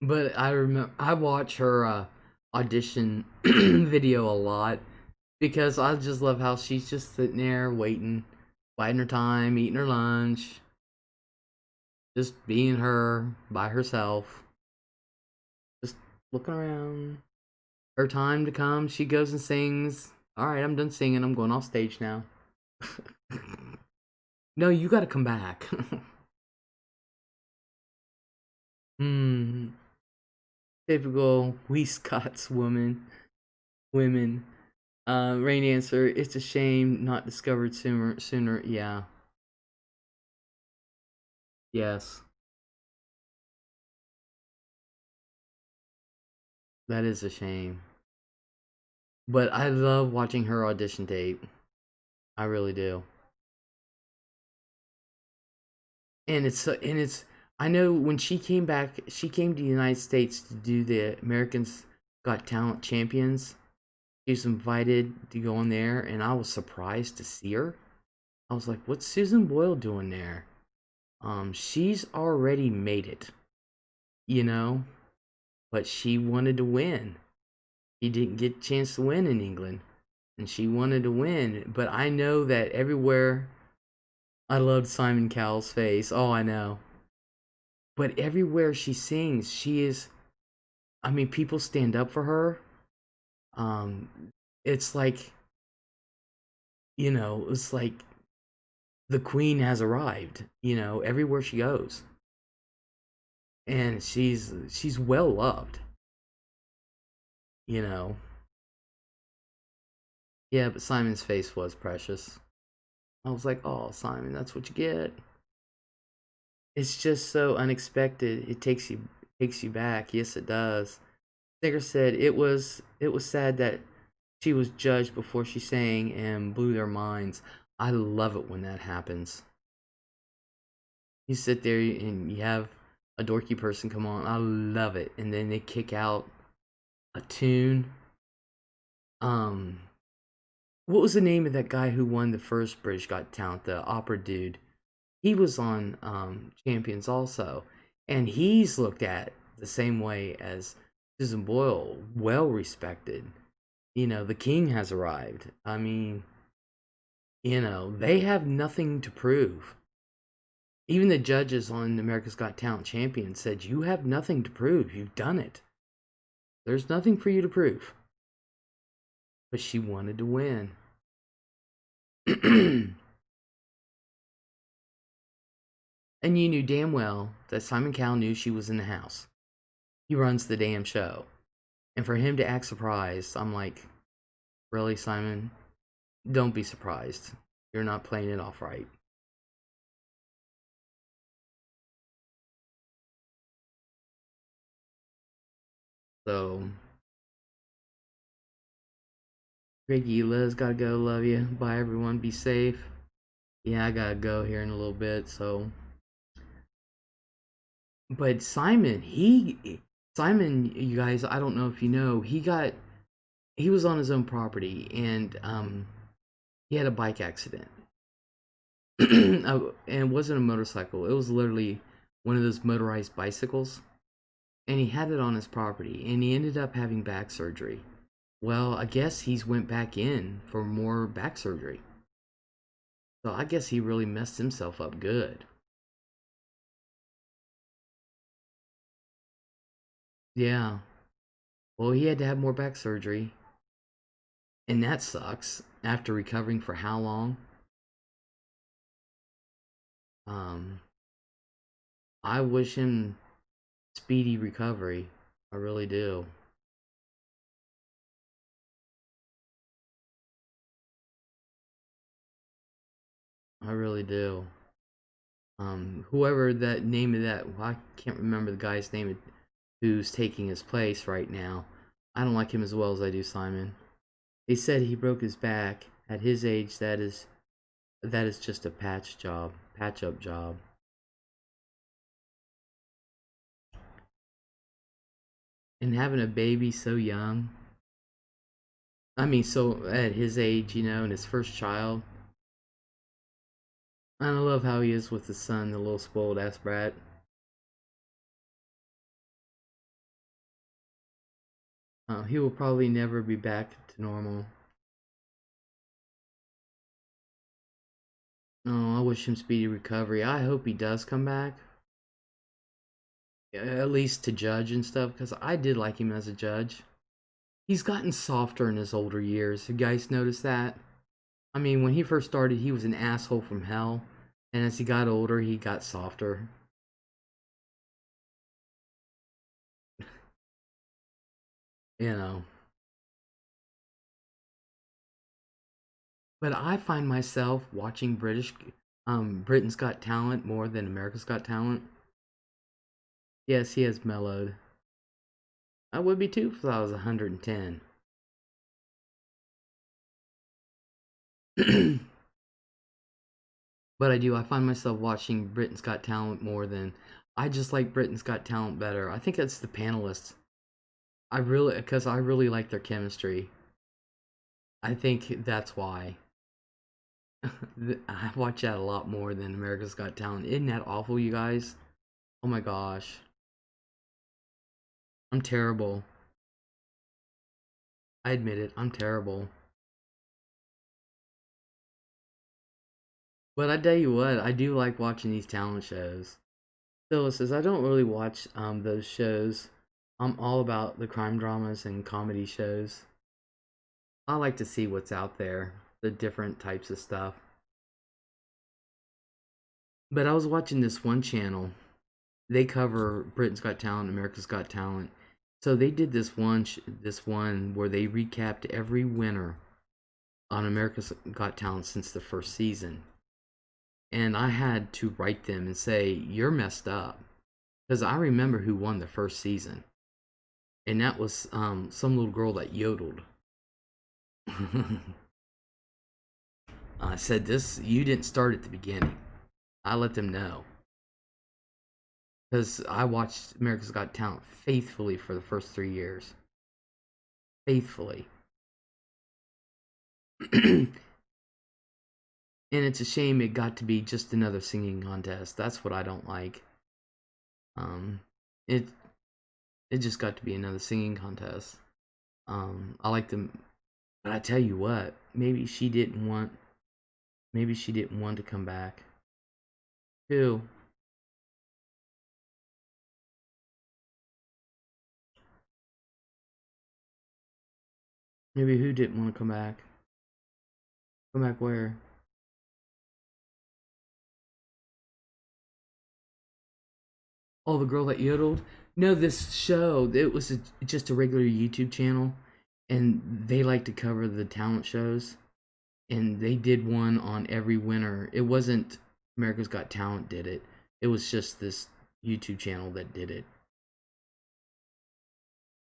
But I remember I watch her audition video a lot because I just love how she's just sitting there waiting, biding her time, eating her lunch, just being her by herself, just looking around. Her time to come, she goes and sings. All right, I'm done singing. I'm going off stage now. No, you got to come back. Hmm. Typical we Scots women. Rain answer. It's a shame not discovered sooner. Sooner. Yeah. Yes. That is a shame. But I love watching her audition tape. I really do. And it's. I know when she came back, she came to the United States to do the Americans Got Talent Champions. She was invited to go on there, and I was surprised to see her. I was like, "What's Susan Boyle doing there?" She's already made it, you know, but she wanted to win. She didn't get a chance to win in England, and she wanted to win. But I know that everywhere, I loved Simon Cowell's face. Oh, I know. But everywhere she sings, she is. I mean, people stand up for her. Um, it's like it's like the queen has arrived. Everywhere she goes, and she's well loved. You know, yeah. But Simon's face was precious. I was like, oh, Simon, that's what you get. It's just so unexpected. It takes you back. Yes, it does. Singer said it was sad that she was judged before she sang and blew their minds. I love it when that happens. You sit there and you have a dorky person come on. I love it, and then they kick out a tune. Um, what was the name of that guy who won the first British Got Talent? The opera dude. He was on Champions also, and he's looked at the same way as Susan Boyle, well respected. The king has arrived. I mean, they have nothing to prove. Even the judges on America's Got Talent Champions said, you have nothing to prove. You've done it. There's nothing for you to prove. But she wanted to win. And you knew damn well that Simon Cowell knew she was in the house. He runs the damn show. And for him to act surprised, I'm like, really, Simon? Don't be surprised. You're not playing it off right. So, Ricky, Liz, gotta go. Love you. Bye, everyone. Be safe. Yeah, I gotta go here in a little bit. So, But Simon, you guys, I don't know if you know, he was on his own property, and he had a bike accident. Oh, and it wasn't a motorcycle. It was literally one of those motorized bicycles, and he had it on his property, and he ended up having back surgery. Well, I guess he's went back in for more back surgery. So I guess he really messed himself up good. Yeah. Well, he had to have more back surgery, and that sucks. After recovering for how long? Um, I wish him speedy recovery. I really do. I really do. Whoever that name of that, well, I can't remember the guy's name who's taking his place right now. I don't like him as well as I do Simon. They said he broke his back at his age. That is just a patch up job. And having a baby so young, I mean, so at his age, and his first child. I love how he is with his son, the little spoiled ass brat. He will probably never be back to normal. Oh, I wish him speedy recovery. I hope he does come back, at least to judge and stuff, because I did like him as a judge. He's gotten softer in his older years. You guys notice that? I mean, when he first started, he was an asshole from hell, and as he got older, he got softer. You know. But I find myself watching Britain's Got Talent more than America's Got Talent. Yes, he has mellowed. I would be too if I was 110. But I do. I find myself watching Britain's Got Talent more than. I just like Britain's Got Talent better. I think it's the panelists. Because I really like their chemistry. I think that's why. I watch that a lot more than America's Got Talent. Isn't that awful, you guys? Oh my gosh. I'm terrible. I admit it. I'm terrible. But I tell you what, I do like watching these talent shows. Phyllis says I don't really watch those shows. I'm all about the crime dramas and comedy shows. I like to see what's out there, the different types of stuff. But I was watching this one channel. They cover Britain's Got Talent, America's Got Talent. So they did this one where they recapped every winner on America's Got Talent since the first season. And I had to write them and say, "You're messed up." Because I remember who won the first season. And that was some little girl that yodeled. I said, "This, you didn't start at the beginning." I let them know. Because I watched America's Got Talent faithfully for the first 3 years. Faithfully. And it's a shame it got to be just another singing contest. That's what I don't like. Um, it it just got to be another singing contest. I like them, but I tell you what, maybe she didn't want to come back. Who? Maybe who didn't want to come back? Come back where? Oh, the girl that yodeled? No, this show, it was just a regular YouTube channel, and they like to cover the talent shows. And they did one on every winner. It wasn't America's Got Talent did it. It was just this YouTube channel that did it.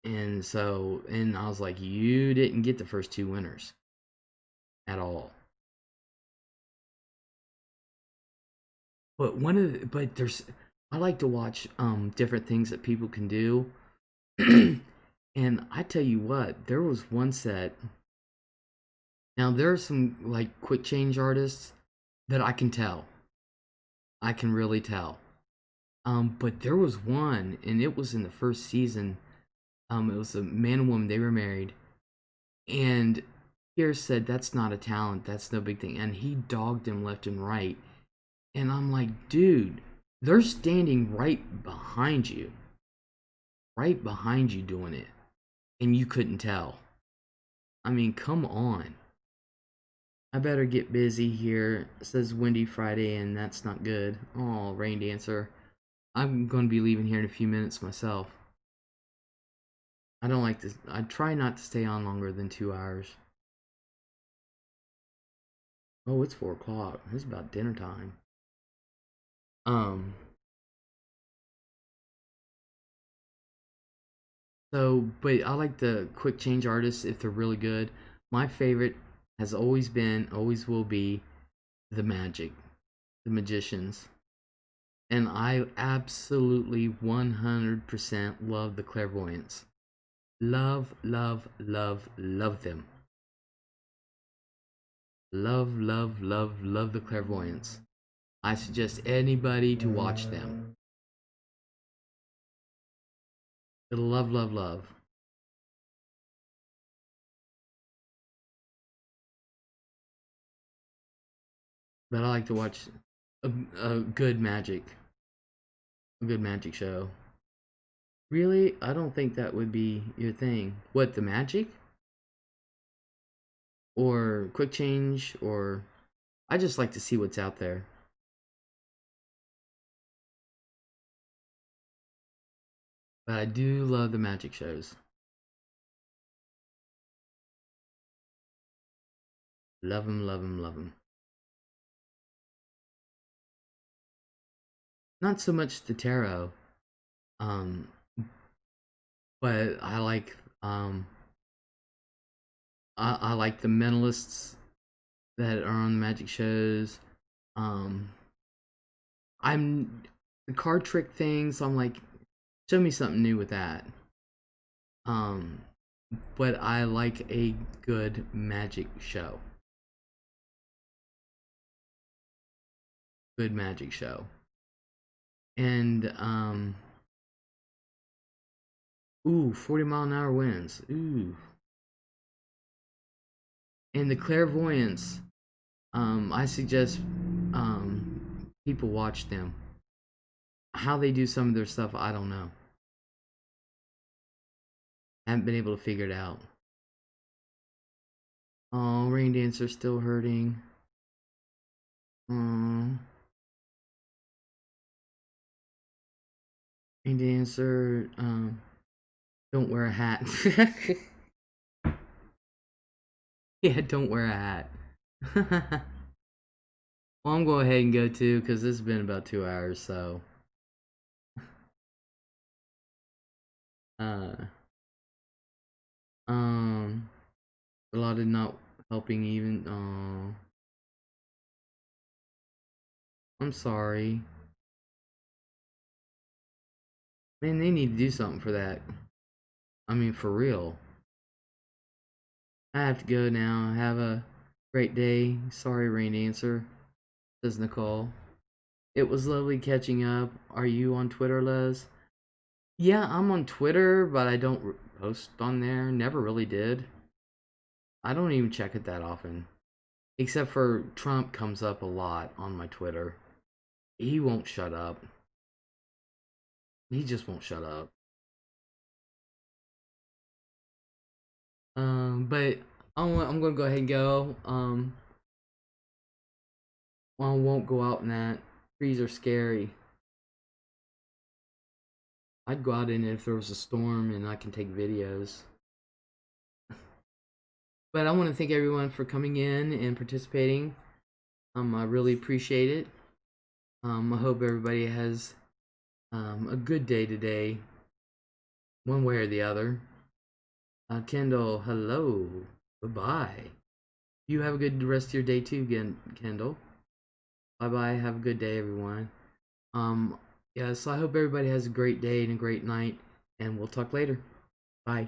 And I was like, you didn't get the first two winners at all. But there's I like to watch different things that people can do. And I tell you what, there was one set. Now there are some like quick change artists that I can tell. I can really tell. But there was one, and it was in the first season. It was a man and woman. They were married, and Pierce said that's not a talent. That's no big thing, and he dogged him left and right. And I'm like, dude, they're standing right behind you doing it, and you couldn't tell. I mean, come on. I better get busy here. It says windy Friday, and that's not good. Oh, rain dancer. I'm going to be leaving here in a few minutes myself. I don't like this. I try not to stay on longer than 2 hours. Oh, it's 4 o'clock. It's about dinner time. So, but I like the quick change artists if they're really good. My favorite has always been, always will be, the the magicians. And I absolutely 100% love the clairvoyants. Love, love, love, love them. Love, love, love, love the clairvoyants. I suggest anybody to watch them. Love, love, love. But I like to watch a good magic. A good magic show. Really? I don't think that would be your thing. What, the magic? Or quick change? Or I just like to see what's out there. But I do love the magic shows. Love them, love them, love them. Not so much the tarot. Um, but I like I like the mentalists that are on the magic shows. Um, I'm the card trick things. I'm like, show me something new with that. Um, but I like a good magic show. Good magic show. And ooh, 40-mile-an-hour winds. Ooh. And the clairvoyance, I suggest people watch them. How they do some of their stuff, I don't know. I haven't been able to figure it out. Oh, Rain Dancer's still hurting. Oh. Rain Dancer, don't wear a hat. Yeah, don't wear a hat. Well, I'm going ahead and go too, because this has been about 2 hours, so. Uh, a lot of not helping even. Oh, I'm sorry. Man, they need to do something for that. I mean, for real. I have to go now. Have a great day. Sorry, Rain Dancer, says Nicole. It was lovely catching up. Are you on Twitter, Les? Yeah, I'm on Twitter, but I don't post on there. Never really did. I don't even check it that often. Except for Trump comes up a lot on my Twitter. He won't shut up. He just won't shut up. But I'm gonna go ahead and go. I won't go out in that. Trees are scary. I'd go out in it if there was a storm and I can take videos. But I want to thank everyone for coming in and participating. I really appreciate it. I hope everybody has a good day today, one way or the other. Kendall, hello. Bye-bye. You have a good rest of your day too, Kendall. Bye-bye. Have a good day, everyone. Um, Yeah, so I hope everybody has a great day and a great night, and we'll talk later. Bye.